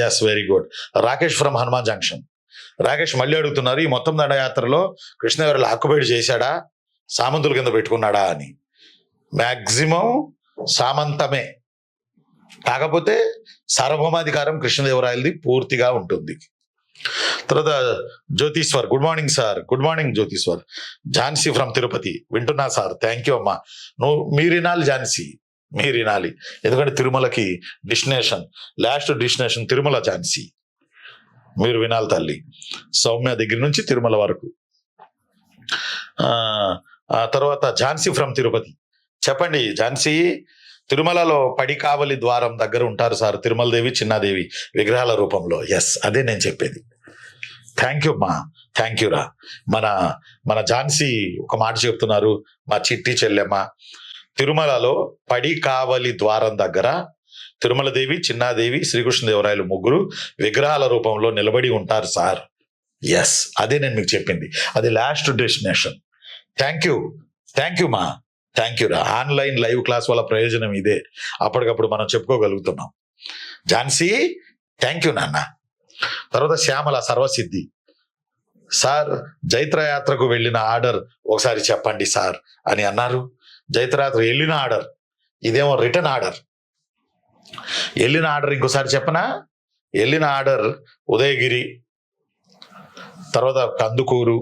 Yes, very good. Rakesh from Hanuman junction. Rakesh మళ్ళీ అడుగుతున్నారు, ఈ మొత్తం దండయాత్రలో కృష్ణదేవరాయలు ఆక్యుపైడ్ చేశాడా, సామంతుల కింద పెట్టుకున్నాడా అని. మ్యాక్సిమం సామంతమే, కాకపోతే సార్వభౌమాధికారం కృష్ణదేవరాయలది పూర్తిగా ఉంటుంది. తర్వాత Jyotishwar, good morning sir. Good morning Jyotishwar. Jhansi from Tirupati, వింటున్నా సార్, థ్యాంక్ యూ అమ్మా. మీరు వినాలి ఝాన్సీ, మీరు వినాలి, ఎందుకంటే తిరుమలకి destination, last destination Tirumala. Jhansi మీరు వినాలి తల్లి, సౌమ్య దగ్గర నుంచి తిరుమల వరకు. తర్వాత ఝాన్సీ ఫ్రమ్ తిరుపతి, చెప్పండి ఝాన్సీ. తిరుమలలో పడికావలి ద్వారం దగ్గర ఉంటారు సార్ తిరుమల దేవి, చిన్నాదేవి విగ్రహాల రూపంలో. ఎస్, అదే నేను చెప్పేది. థ్యాంక్ యూ అమ్మా, థ్యాంక్ యూ రా. మన ఝాన్సీ ఒక మాట చెప్తున్నారు, మా చిట్టి చెల్లెమ్మ. తిరుమలలో పడికావలి ద్వారం దగ్గర తిరుమల దేవి, చిన్నాదేవి, శ్రీకృష్ణదేవరాయలు ముగ్గురు విగ్రహాల రూపంలో నిలబడి ఉంటారు సార్. ఎస్, అదే నేను మీకు చెప్పింది, అది last destination. Thank you, thank you మా, థ్యాంక్ యూ రా. ఆన్లైన్ లైవ్ క్లాస్ వల్ల ప్రయోజనం ఇదే, అప్పటికప్పుడు మనం చెప్పుకోగలుగుతున్నాం. ఝాన్సీ థ్యాంక్ యూ నాన్న. తర్వాత శ్యామల సర్వసిద్ధి, సార్ జైత్రయాత్రకు వెళ్ళిన ఆర్డర్ ఒకసారి చెప్పండి సార్ అని అన్నారు. జైత్రయాత్ర వెళ్ళిన ఆర్డర్, ఇదేమో రిటర్న్ ఆర్డర్. వెళ్ళిన ఆర్డర్ ఇంకోసారి చెప్పనా? వెళ్ళిన ఆర్డర్ ఉదయగిరి, తర్వాత కందుకూరు,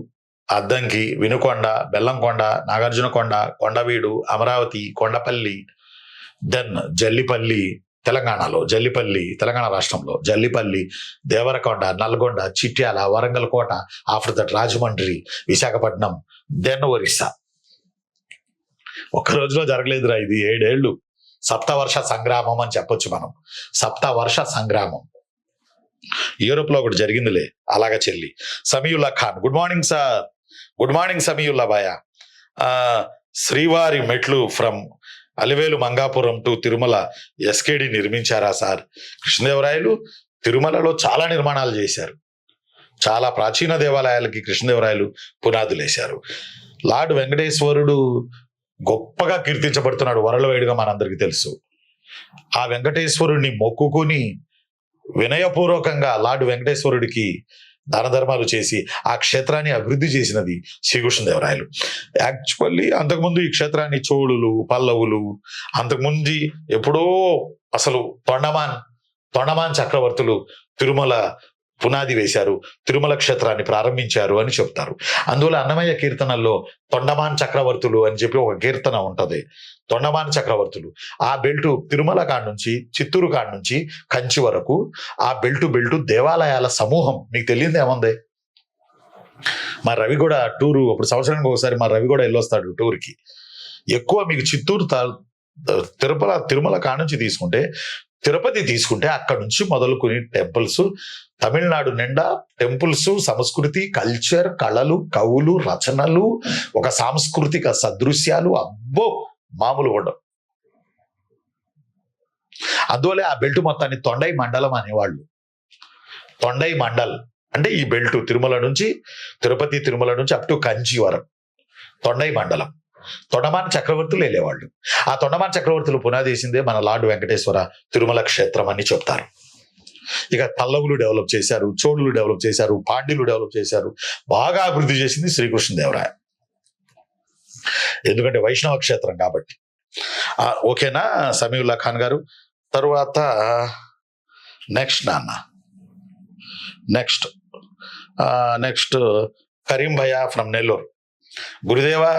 అద్దంకి, వినుకొండ, బెల్లంకొండ, నాగార్జునకొండ, కొండవీడు, అమరావతి, కొండపల్లి, దెన్ జల్లిపల్లి తెలంగాణలో, జల్లిపల్లి తెలంగాణ రాష్ట్రంలో, జల్లిపల్లి, దేవరకొండ, నల్గొండ, చిట్యాల, వరంగల్ కోట, after that Rajahmundry, Visakhapatnam, then Orissa. ఒక్క రోజులో జరగలేదురా ఇది, 7 ఏళ్ళు సప్తవర్ష సంగ్రామం అని చెప్పొచ్చు మనం. సప్తవర్ష సంగ్రామం. యూరోప్ లో ఒకటి జరిగిందిలే అలాగా చెల్లి. Samiullah Khan, good morning sir. Good morning Samiullah బాయ. శ్రీవారి మెట్లు ఫ్రమ్ అలివేలు మంగాపురం టు తిరుమల ఎస్కేడి నిర్మించారా సార్? కృష్ణదేవరాయలు తిరుమలలో చాలా నిర్మాణాలు చేశారు. చాలా ప్రాచీన దేవాలయాలకి కృష్ణదేవరాయలు పునాదులు వేశారు. లార్డ్ వెంకటేశ్వరుడు గొప్పగా కీర్తించబడుతున్నాడు వరలవేడుగా మనందరికీ తెలుసు. ఆ వెంకటేశ్వరుడిని మొక్కుకొని వినయపూర్వకంగా లార్డ్ వెంకటేశ్వరుడికి దాన ధర్మాలు చేసి ఆ క్షేత్రాన్ని అభివృద్ధి చేసినది శ్రీకృష్ణదేవరాయలు. యాక్చువల్లీ అంతకుముందు ఈ క్షేత్రాన్ని చోళులు, పల్లవులు, అంతకుముందు ఎప్పుడో అసలు తొండమాన్ చక్రవర్తులు తిరుమల పునాది వేశారు, తిరుమల క్షేత్రాన్ని ప్రారంభించారు అని చెప్తారు. అందువల్ల అన్నమయ్య కీర్తనల్లో తొండమాన్ చక్రవర్తులు అని చెప్పి ఒక కీర్తన ఉంటది. తొండమాన్ చక్రవర్తులు ఆ బెల్టు తిరుమల కాడ నుంచి, చిత్తూరు కాడ నుంచి కంచి వరకు ఆ బెల్టు దేవాలయాల సమూహం. మీకు తెలియదు ఏముంది? మా రవి కూడా టూరు, అప్పుడు సంవత్సరానికి ఒకసారి మా రవి కూడా వెళ్ళొస్తాడు టూర్కి. ఎక్కువ మీకు చిత్తూరు, తిరుమల కాడ నుంచి తీసుకుంటే, తిరుపతి తీసుకుంటే అక్కడ నుంచి మొదలుకొని టెంపుల్స్, తమిళనాడు నిండా టెంపుల్స్, సంస్కృతి, కల్చర్, కళలు, కవులు, రచనలు, ఒక సాంస్కృతిక సదృశ్యాలు, అబ్బో మామూలు ఉండవు. అందువల్లే ఆ బెల్ట్ మొత్తాన్ని తొండై మండలం అనేవాళ్ళు. తొండై మండల్ అంటే ఈ బెల్ట్ తిరుమల నుంచి, తిరుపతి తిరుమల నుంచి అప్ టు కంచి వరకు తొండై మండలం. తొండమాన్ చక్రవర్తులు వెళ్ళేవాళ్ళు. ఆ తొండమాన్ చక్రవర్తులు పునాదేసిందే మన లార్డ్ వెంకటేశ్వర తిరుమల క్షేత్రం అని చెప్తారు. ఇక పల్లవులు డెవలప్ చేశారు, చోళులు డెవలప్ చేశారు, పాండ్యులు డెవలప్ చేశారు. బాగా అభివృద్ధి చేసింది శ్రీకృష్ణదేవరాయ, ఎందుకంటే వైష్ణవ క్షేత్రం కాబట్టి. ఓకేనా సమీవుల్లా ఖాన్ గారు? తరువాత నెక్స్ట్ నాన్న, నెక్స్ట్ కరీం భయ్యా ఫ్రమ్ నెల్లూరు. గురుదేవా,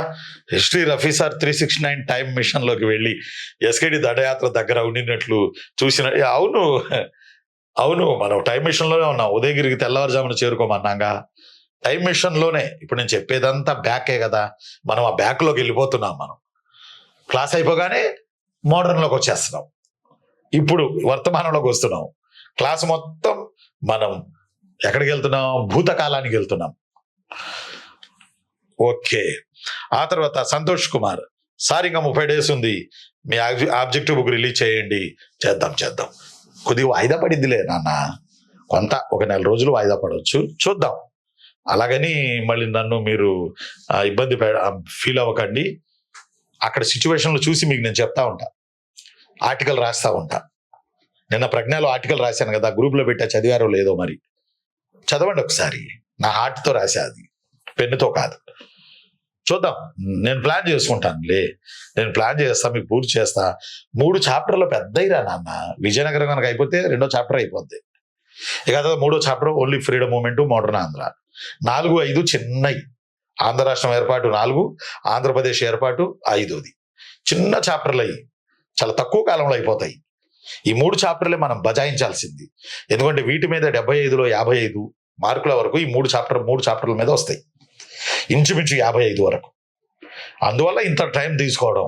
history Rafi sir 369 time machine లోకి వెళ్ళి ఎస్కేడి దండయాత్ర దగ్గర ఉండినట్లు చూసిన. అవును మనం టైం మిషన్ లోనే ఉన్నాం. ఉదయగిరికి తెల్లవారుజామున చేరుకోమన్నాగా టైం మిషన్ లోనే. ఇప్పుడు నేను చెప్పేదంతా బ్యాకే కదా, మనం ఆ బ్యాక్ లోకి వెళ్ళిపోతున్నాం. మనం క్లాస్ అయిపోగానే మోడర్న్ లోకి వచ్చేస్తున్నాం, ఇప్పుడు వర్తమానంలోకి వస్తున్నాం. క్లాస్ మొత్తం మనం ఎక్కడికి వెళ్తున్నాం? భూతకాలానికి వెళ్తున్నాం. ఓకే. ఆ తర్వాత సంతోష్ కుమార్, సార్ ఇంకా 30 days ఉంది, మీ ఆబ్జెక్టివ్ బుక్ రిలీజ్ చేయండి. చేద్దాం కొద్దిగా వాయిదా పడిందిలే నాన్న, కొంత ఒక 4 రోజులు వాయిదా పడవచ్చు, చూద్దాం. అలాగని మళ్ళీ నన్ను మీరు ఇబ్బంది ఫీల్ అవ్వకండి. అక్కడ సిచ్యువేషన్లు చూసి మీకు నేను చెప్తా ఉంటా, ఆర్టికల్ రాస్తా ఉంటా. నిన్న ప్రజ్ఞలో ఆర్టికల్ రాశాను కదా, గ్రూప్లో పెట్టా, చదివారో లేదో మరి, చదవండి ఒకసారి. నా హార్ట్తో రాశా, అది పెన్నుతో కాదు. చూద్దాం, నేను ప్లాన్ చేసుకుంటానులే, నేను ప్లాన్ చేస్తా, మీకు పూర్తి చేస్తా. 3 చాప్టర్లు పెద్దయిరా నాన్న. విజయనగరం కనుక అయిపోతే 2వ చాప్టర్ అయిపోద్ది. ఇక అదే 3వ chapter only freedom movement, modern Andhra. 4, 5 చిన్నవి. ఆంధ్ర రాష్ట్రం ఏర్పాటు 4, ఆంధ్రప్రదేశ్ ఏర్పాటు 5ది. చిన్న చాప్టర్లు అయ్యి చాలా తక్కువ కాలంలో అయిపోతాయి. ఈ 3 చాప్టర్లే మనం బజాయించాల్సింది. ఎందుకంటే వీటి మీద 75లో 55 మార్కుల వరకు ఈ 3 చాప్టర్ల మీద వస్తాయి, ఇంచుమించు 55 వరకు. అందువల్ల ఇంత టైం తీసుకోవడం,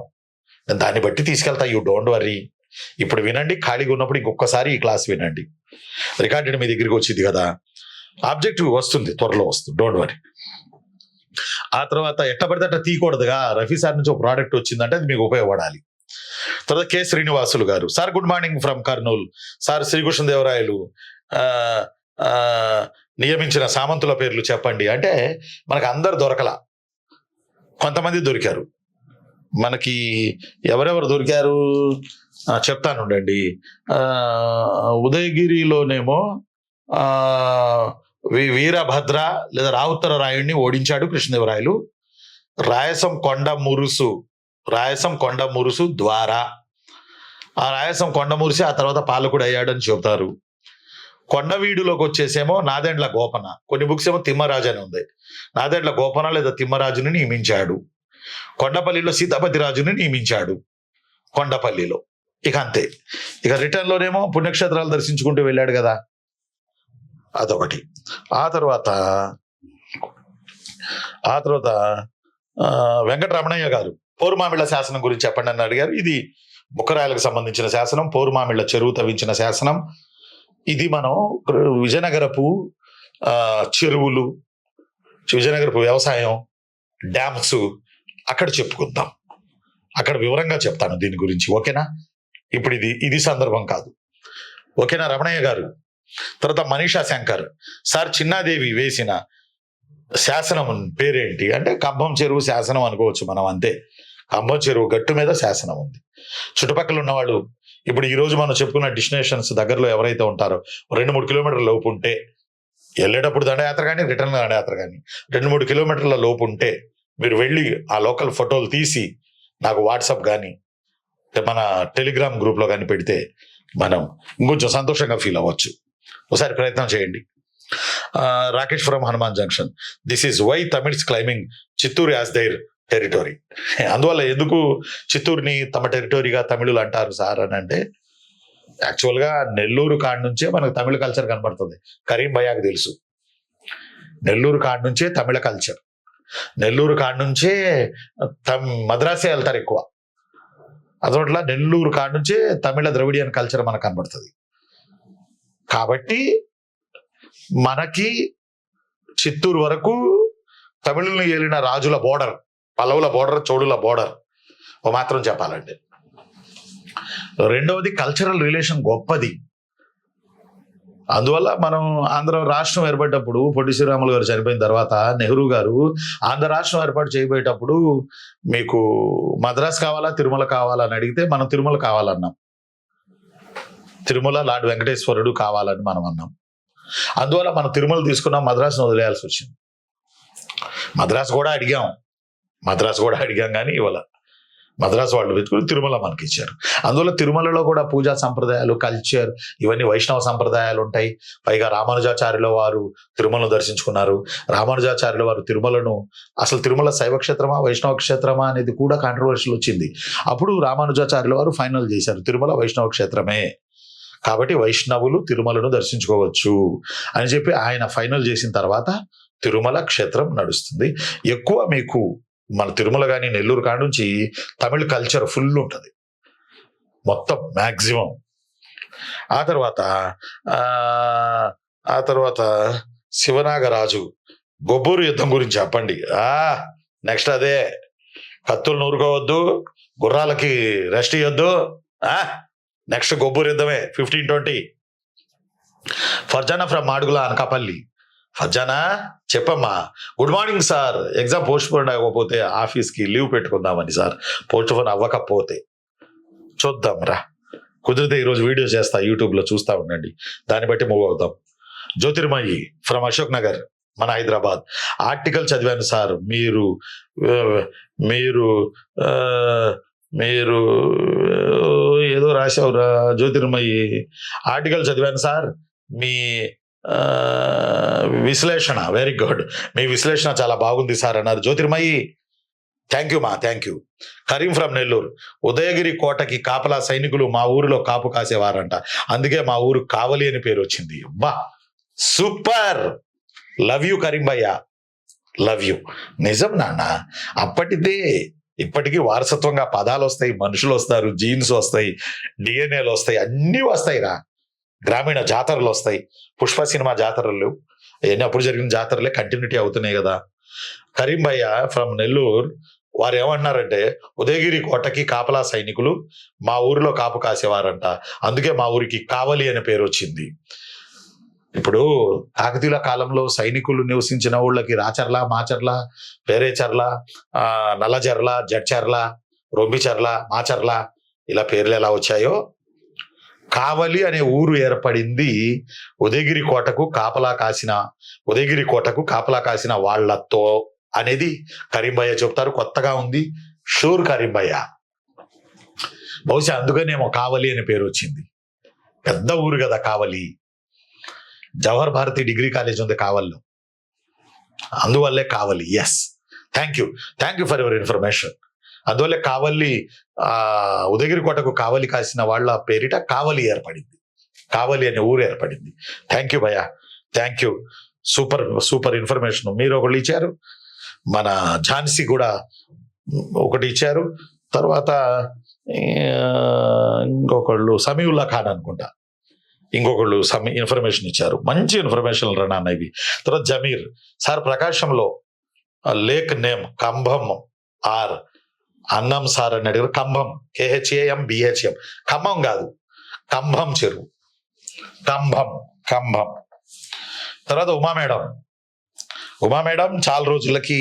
నేను దాన్ని బట్టి తీసుకెళ్తా. You don't worry. ఇప్పుడు వినండి, ఖాళీగా ఉన్నప్పుడు ఇంకొకసారి ఈ క్లాస్ వినండి. రికార్డెడ్ మీ దగ్గరికి వచ్చింది కదా, ఆబ్జెక్టివ్ వస్తుంది, త్వరలో వస్తుంది, డోంట్ వర్రీ. ఆ తర్వాత ఎట్టబడితే అట్ట తీయకూడదుగా. రఫీ సార్ నుంచి ఒక ప్రోడక్ట్ వచ్చిందంటే అది మీకు ఉపయోగపడాలి. తర్వాత కె శ్రీనివాసులు గారు, sir good morning from Kurnool. Sir Srikrishnadevarayalu నియమించిన సామంతుల పేర్లు చెప్పండి అంటే మనకు అందరు దొరకలా, కొంతమంది దొరికారు. మనకి ఎవరెవరు దొరికారు చెప్తానుండండి. ఉదయగిరిలోనేమో వీరభద్ర లేదా రావుత్తర రాయుడిని ఓడించాడు కృష్ణదేవరాయలు. రాయసం కొండ మురుసు ద్వారా ఆ రాయసం కొండ మురిసి ఆ తర్వాత పాలకుడు అయ్యాడని చెబుతారు. కొండవీడులోకి వచ్చేసేమో నాదెండ్ల గోపన, కొన్ని బుక్స్ ఏమో తిమ్మరాజు అని ఉంది. నాదెండ్ల గోపన లేదా తిమ్మరాజుని నియమించాడు. కొండపల్లిలో సీతాపతి రాజుని నియమించాడు కొండపల్లిలో. ఇక అంతే. ఇక రిటర్న్ లోనేమో పుణ్యక్షేత్రాలు దర్శించుకుంటూ వెళ్ళాడు కదా, అదొకటి. ఆ తర్వాత వెంకటరమణయ్య గారు పోరుమామిళ్ళ శాసనం గురించి చెప్పండి అని అడిగారు. ఇది బుక్కరాయలకు సంబంధించిన శాసనం, పోరుమామిళ్ళ చెరువు తవ్వించిన శాసనం. ఇది మనం విజయనగరపు చెరువులు, విజయనగరపు వ్యవసాయం, డ్యామ్స్ అక్కడ చెప్పుకుందాం, అక్కడ వివరంగా చెప్తాను దీని గురించి. ఓకేనా? ఇప్పుడు ఇది సందర్భం కాదు. ఓకేనా రమణయ్య గారు? తర్వాత మనీషా శంకర్, సార్ చిన్నాదేవి వేసిన శాసనం పేరేంటి అంటే కంభం చెరువు శాసనం అనుకోవచ్చు మనం, అంతే. కంభం చెరువు గట్టు మీద శాసనం ఉంది. చుట్టుపక్కల ఉన్నవాళ్ళు ఇప్పుడు ఈ రోజు మనం చెప్పుకున్న డెస్టినేషన్స్ దగ్గరలో ఎవరైతే ఉంటారో 2-3 కిలోమీటర్ల లోపు ఉంటే, వెళ్ళేటప్పుడు దండయాత్ర కానీ రిటర్న్ దండయాత్ర కానీ 2-3 కిలోమీటర్ల లోపు ఉంటే మీరు వెళ్ళి ఆ లోకల్ ఫోటోలు తీసి నాకు వాట్సాప్ కానీ మన టెలిగ్రామ్ గ్రూప్లో కానీ పెడితే మనం ఇంకొంచెం సంతోషంగా ఫీల్ అవ్వచ్చు. ఒకసారి ప్రయత్నం చేయండి. Rakesh from Hanuman Junction, this is why Tamils claiming Chittoor as their territory. అందువల్ల ఎందుకు చిత్తూరుని తమ టెరిటరీగా తమిళులు అంటారు సార్ అని అంటే, యాక్చువల్గా నెల్లూరు కాడ నుంచే మనకు తమిళ కల్చర్ కనబడుతుంది. కరీం భయ్యాకు తెలుసు, నెల్లూరు కాడ నుంచే తమిళ కల్చర్, నెల్లూరు కాడ నుంచే మద్రాసే వెళ్తారు ఎక్కువ. అదొట్లా నెల్లూరు కాడ నుంచే తమిళ ద్రవిడియన్ కల్చర్ మనకు కనబడుతుంది. కాబట్టి మనకి చిత్తూరు వరకు తమిళుల్ని ఏలిన రాజుల బోర్డర్, పల్లవుల బోర్డర్, చోడుల బోర్డర్ ఓ మాత్రం చెప్పాలంటే. రెండవది కల్చరల్ రిలేషన్ గొప్పది. అందువల్ల మనం ఆంధ్ర రాష్ట్రం ఏర్పడ్డప్పుడు పొట్టి శ్రీరాములు గారు చనిపోయిన తర్వాత నెహ్రూ గారు ఆంధ్ర రాష్ట్రం ఏర్పాటు చేయబోయేటప్పుడు మీకు మద్రాస్ కావాలా తిరుమల కావాలా అని అడిగితే మనం తిరుమల కావాలన్నాం. తిరుమల లార్డ్ వెంకటేశ్వరుడు కావాలని మనం అన్నాం. అందువల్ల మనం తిరుమల తీసుకున్నాం, మద్రాసును వదిలేయాల్సి వచ్చింది. మద్రాసు కూడా అడిగాం కానీ ఇవాళ మద్రాసు వాళ్ళు వెతుకుని తిరుమల మనకి ఇచ్చారు. అందువల్ల తిరుమలలో కూడా పూజా సంప్రదాయాలు, కల్చర్, ఇవన్నీ వైష్ణవ సంప్రదాయాలు ఉంటాయి. పైగా రామానుజాచార్యుల వారు తిరుమలను దర్శించుకున్నారు. రామానుజాచార్యుల వారు తిరుమలను, అసలు తిరుమల శైవ క్షేత్రమా వైష్ణవ క్షేత్రమా అనేది కూడా కాంట్రవర్షియల్ వచ్చింది. అప్పుడు రామానుజాచార్యుల వారు ఫైనల్ చేశారు, తిరుమల వైష్ణవ క్షేత్రమే, కాబట్టి వైష్ణవులు తిరుమలను దర్శించుకోవచ్చు అని చెప్పి ఆయన ఫైనల్ చేసిన తర్వాత తిరుమల క్షేత్రం నడుస్తుంది. ఎక్కువ మీకు మన తిరుమల కానీ నెల్లూరు కాడ నుంచి తమిళ కల్చర్ ఫుల్ ఉంటుంది మొత్తం మ్యాక్సిమం. ఆ తర్వాత శివనాగరాజు గొబ్బూరు యుద్ధం గురించి చెప్పండి. నెక్స్ట్ అదే, కత్తులు నూరుకోవద్దు, గుర్రాలకి రెస్ట్ ఇవ్వద్దు. నెక్స్ట్ గొబ్బూరు యుద్ధమే 1520. ఫర్జానా ఫ్రమ్ మాడుగుల అనకాపల్లి, ఫర్జానా చెప్పమ్మా. Good morning sir, exam post phone అవ్వకపోతే ఆఫీస్కి లీవ్ పెట్టుకుందామని సార్. పోస్ట్ పోన్ అవ్వకపోతే చూద్దాం రా, కుదిరితే ఈరోజు వీడియో చేస్తా, యూట్యూబ్లో చూస్తూ ఉండండి, దాన్ని బట్టి మూవ్ అవుతాం. జ్యోతిర్మయి ఫ్రమ్ అశోక్ నగర్, మన హైదరాబాద్. ఆర్టికల్ చదివాను సార్, మీరు మీరు మీరు ఏదో రాశావురా జ్యోతిర్మయి. ఆర్టికల్ చదివాను సార్, మీ విశ్లేషణ వెరీ గుడ్, మీ విశ్లేషణ చాలా బాగుంది సార్ అన్నారు జ్యోతిర్మయి. థ్యాంక్ యూ మా, thank you. Karim from Nellore, Udayagiri కోటకి కాపలా సైనికులు మా ఊరిలో కాపు కాసేవారంట, అందుకే మా ఊరు కావలి అని పేరు వచ్చింది. బా సూపర్, లవ్ యూ కరీం భయ్యా, లవ్ యూ. నిజం నాన్న, అప్పటిదే ఇప్పటికీ వారసత్వంగా పదాలు వస్తాయి, మనుషులు వస్తారు, జీన్స్ వస్తాయి, డిఎన్ఏలు వస్తాయి, అన్నీ వస్తాయి రా. గ్రామీణ జాతరలు వస్తాయి, పుష్ప సినిమా జాతరలు అవన్నీ అప్పుడు జరిగిన జాతరలే కంటిన్యూటీ అవుతున్నాయి కదా. కరీం భయ్య ఫ్రమ్ నెల్లూరు వారు ఏమంటున్నారంటే, ఉదయగిరి కోటకి కాపలా సైనికులు మా ఊరిలో కాపు కాసేవారంట, అందుకే మా ఊరికి కావలి అనే పేరు వచ్చింది. ఇప్పుడు కాకతీయుల కాలంలో సైనికులు నివసించిన ఊళ్ళకి రాచర్ల, మాచర్ల, పేరేచర్ల, నల్లజర్ల, జడ్చర్ల, రొంబిచర్ల, మాచర్ల ఇలా పేర్లు ఎలా వచ్చాయో, కావలి అనే ఊరు ఏర్పడింది ఉదయగిరి కోటకు కాపలా కాసిన వాళ్లతో అనేది కరీంభయ్య చెప్తారు. కొత్తగా ఉంది, షూర్ కరీంభయ్య. బహుశా అందుకనేమో కావలి అనే పేరు వచ్చింది. పెద్ద ఊరు కదా కావలి. జవహర్ భారతి డిగ్రీ కాలేజ్ ఉంది కావల్లో, అందువల్లే Kavali. Yes, thank you for your information. అందువల్లే కావలి, ఉదయగిరి కోటకు కావలి కాసిన వాళ్ళ పేరిట కావలి ఏర్పడింది, కావలి అనే ఊరు ఏర్పడింది. థ్యాంక్ యూ భయ్యా, thank you. Super super information మీరు ఒకళ్ళు ఇచ్చారు, మన ఝాన్సీ కూడా ఒకటి ఇచ్చారు, తర్వాత ఇంకొకళ్ళు సమీవుల్లా ఖాన్ అనుకుంటా, ఇంకొకళ్ళు ఇన్ఫర్మేషన్ ఇచ్చారు. మంచి ఇన్ఫర్మేషన్ నాన్న ఇవి. తర్వాత జమీర్ సార్, ప్రకాశంలో లేక్ నేమ్ కంభం ఆర్ అన్నం సార్ అని అడిగారు. కంభం, KHAM BHM, ఖమ్మం కాదు, కంభం చెరువు, కంభం. తర్వాత ఉమా మేడం చాలా రోజులకి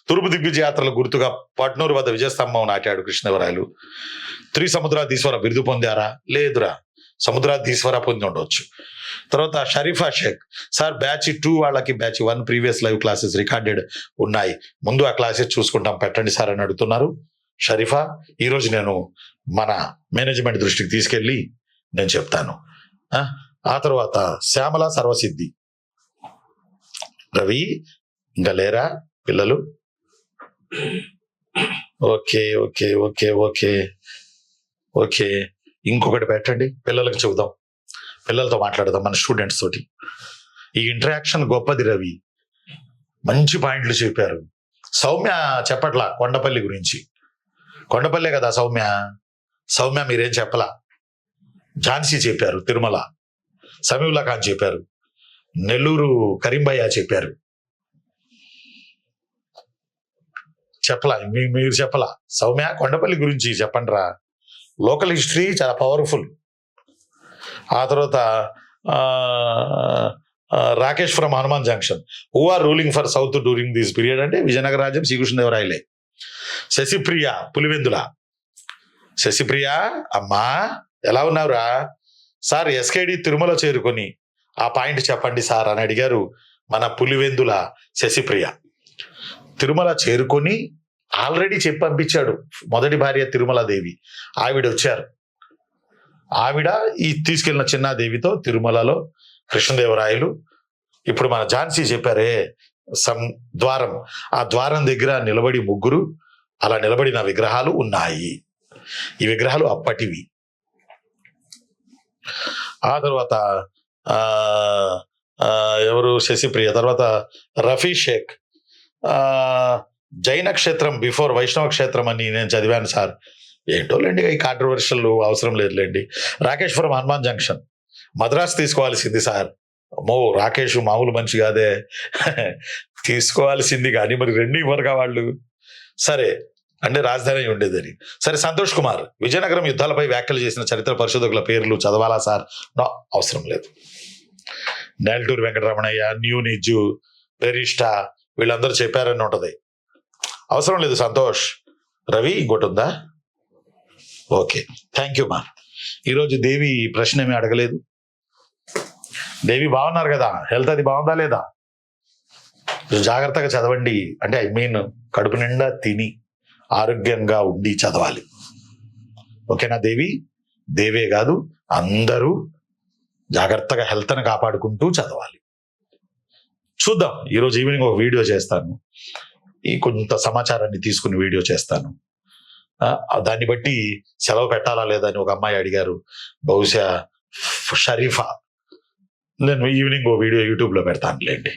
తూర్పు దిగ్గజ యాత్రల గుర్తుగా పట్నూరు వద్ద విజయస్తంభం నాటాడు కృష్ణదేవరాయలు. త్రిసముద్రాధీశ్వర బిరుదు పొందారా? లేదురా, సముద్రాధీశ్వర పొంది ఉండవచ్చు. తర్వాత షరీఫా షేక్ సార్, బ్యాచ్ 2 వాళ్ళకి batch 1 previous live classes recorded ఉన్నాయి, ముందు ఆ క్లాసెస్ చూసుకుంటాం, పెట్టండి సార్ అని అడుగుతున్నారు. షరీఫా, ఈరోజు నేను మన మేనేజ్మెంట్ దృష్టికి తీసుకెళ్ళి నేను చెప్తాను. ఆ తర్వాత శ్యామల సర్వసిద్ధి, రవి ఇంకా లేరా పిల్లలు? Okay okay okay okay okay, ఇంకొకటి పెట్టండి, పిల్లలకు చెబుదాం, పిల్లలతో మాట్లాడదాం, మన స్టూడెంట్స్ తోటి. ఈ ఇంటరాక్షన్ గొప్పది రవి, మంచి పాయింట్లు చెప్పారు. సౌమ్య చెప్పట్లా కొండపల్లి గురించి, కొండపల్లే కదా సౌమ్య మీరేం చెప్పలా. ఝాన్సీ చెప్పారు, తిరుమల సమీవుల్లా ఖాన్ చెప్పారు, నెల్లూరు కరీంభయ్య చెప్పారు. చెప్పలా మీరు చెప్పలా. సౌమ్య కొండపల్లి గురించి చెప్పండి రా, లోకల్ హిస్టరీ చాలా పవర్ఫుల్. ఆ తర్వాత Rakesh from Hanuman Junction, who are ruling for south during this period అంటే విజయనగర రాజ్యం శ్రీకృష్ణదేవరాయలే. శశిప్రియ పులివెందుల, శశిప్రియ అమ్మా ఎలా ఉన్నావురా? సార్ SKD తిరుమల చేరుకొని ఆ పాయింట్ చెప్పండి సార్ అని అడిగారు మన పులివెందుల శశిప్రియ. తిరుమల చేరుకొని ఆల్రెడీ చెప్పి పంపించాడు మొదటి భార్య తిరుమలాదేవి, ఆవిడ వచ్చారు. ఆవిడ ఈ తీసుకెళ్లిన చిన్నాదేవితో తిరుమలలో కృష్ణదేవరాయలు, ఇప్పుడు మన ఝాన్సీ చెప్పారే ద్వారం, ఆ ద్వారం దగ్గర నిలబడి ముగ్గురు అలా నిలబడిన విగ్రహాలు ఉన్నాయి. ఈ విగ్రహాలు అప్పటివి. ఆ తర్వాత ఎవరు? శశిప్రియ. తర్వాత రఫీ షేక్, జైన క్షేత్రం బిఫోర్ వైష్ణవ క్షేత్రం అని నేను చదివాను సార్. ఏంటోలేండి, ఈ కాంట్రవర్షియల్ అవసరం లేదులేండి. రాకేష్ ఫ్రమ్ హనుమాన్ జంక్షన్, మద్రాసు తీసుకోవాల్సింది సార్. అమ్మో, రాకేష్ మామూలు మనిషి కాదే, తీసుకోవాల్సింది కానీ మరి రెండు ఇవ్వరుగా వాళ్ళు. సరే అంటే రాజధాని ఉండేదని. సరే, సంతోష్ కుమార్, విజయనగరం యుద్ధాలపై వ్యాఖ్యలు చేసిన చరిత్ర పరిశోధకుల పేర్లు చదవాలా సార్? నో, అవసరం లేదు. నేల్టూరి వెంకటరమణయ్య, న్యూ నిజ్జు, పెరిస్టా వీళ్ళందరూ చెప్పారని ఉంటది. అవసరం లేదు సంతోష్. రవి ఇంకోటి ఉందా? ఓకే, థ్యాంక్ యూ మా. ఈరోజు దేవి ప్రశ్న ఏమీ అడగలేదు. దేవి బాగున్నారు కదా? హెల్త్ అది బాగుందా లేదా? జాగ్రత్తగా చదవండి. అంటే ఐ మీన్ కడుపు నిండా తిని ఆరోగ్యంగా ఉండి చదవాలి. ఓకేనా దేవి? దేవే కాదు, అందరూ జాగ్రత్తగా హెల్త్ని కాపాడుకుంటూ చదవాలి. చూద్దాం, ఈరోజు ఈవినింగ్ ఒక వీడియో చేస్తాను. ఈ కొంత సమాచారాన్ని తీసుకుని వీడియో చేస్తాను. దాన్ని బట్టి సెలవు పెట్టాలా లేదా అని ఒక అమ్మాయి అడిగారు, బహుశా షరీఫా. నేను ఈవినింగ్ ఓ వీడియో యూట్యూబ్లో పెడతానులేండి.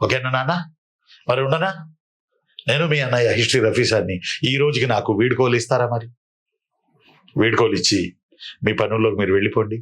ఓకేనా నాన్న? మరి ఉండనా? నేను మీ అన్నయ్య హిస్టరీ రఫీ సార్ని. ఈ రోజుకి నాకు వీడ్కోలు ఇస్తారా? మరి వీడ్కోలు ఇచ్చి మీ పనుల్లోకి మీరు వెళ్ళిపోండి.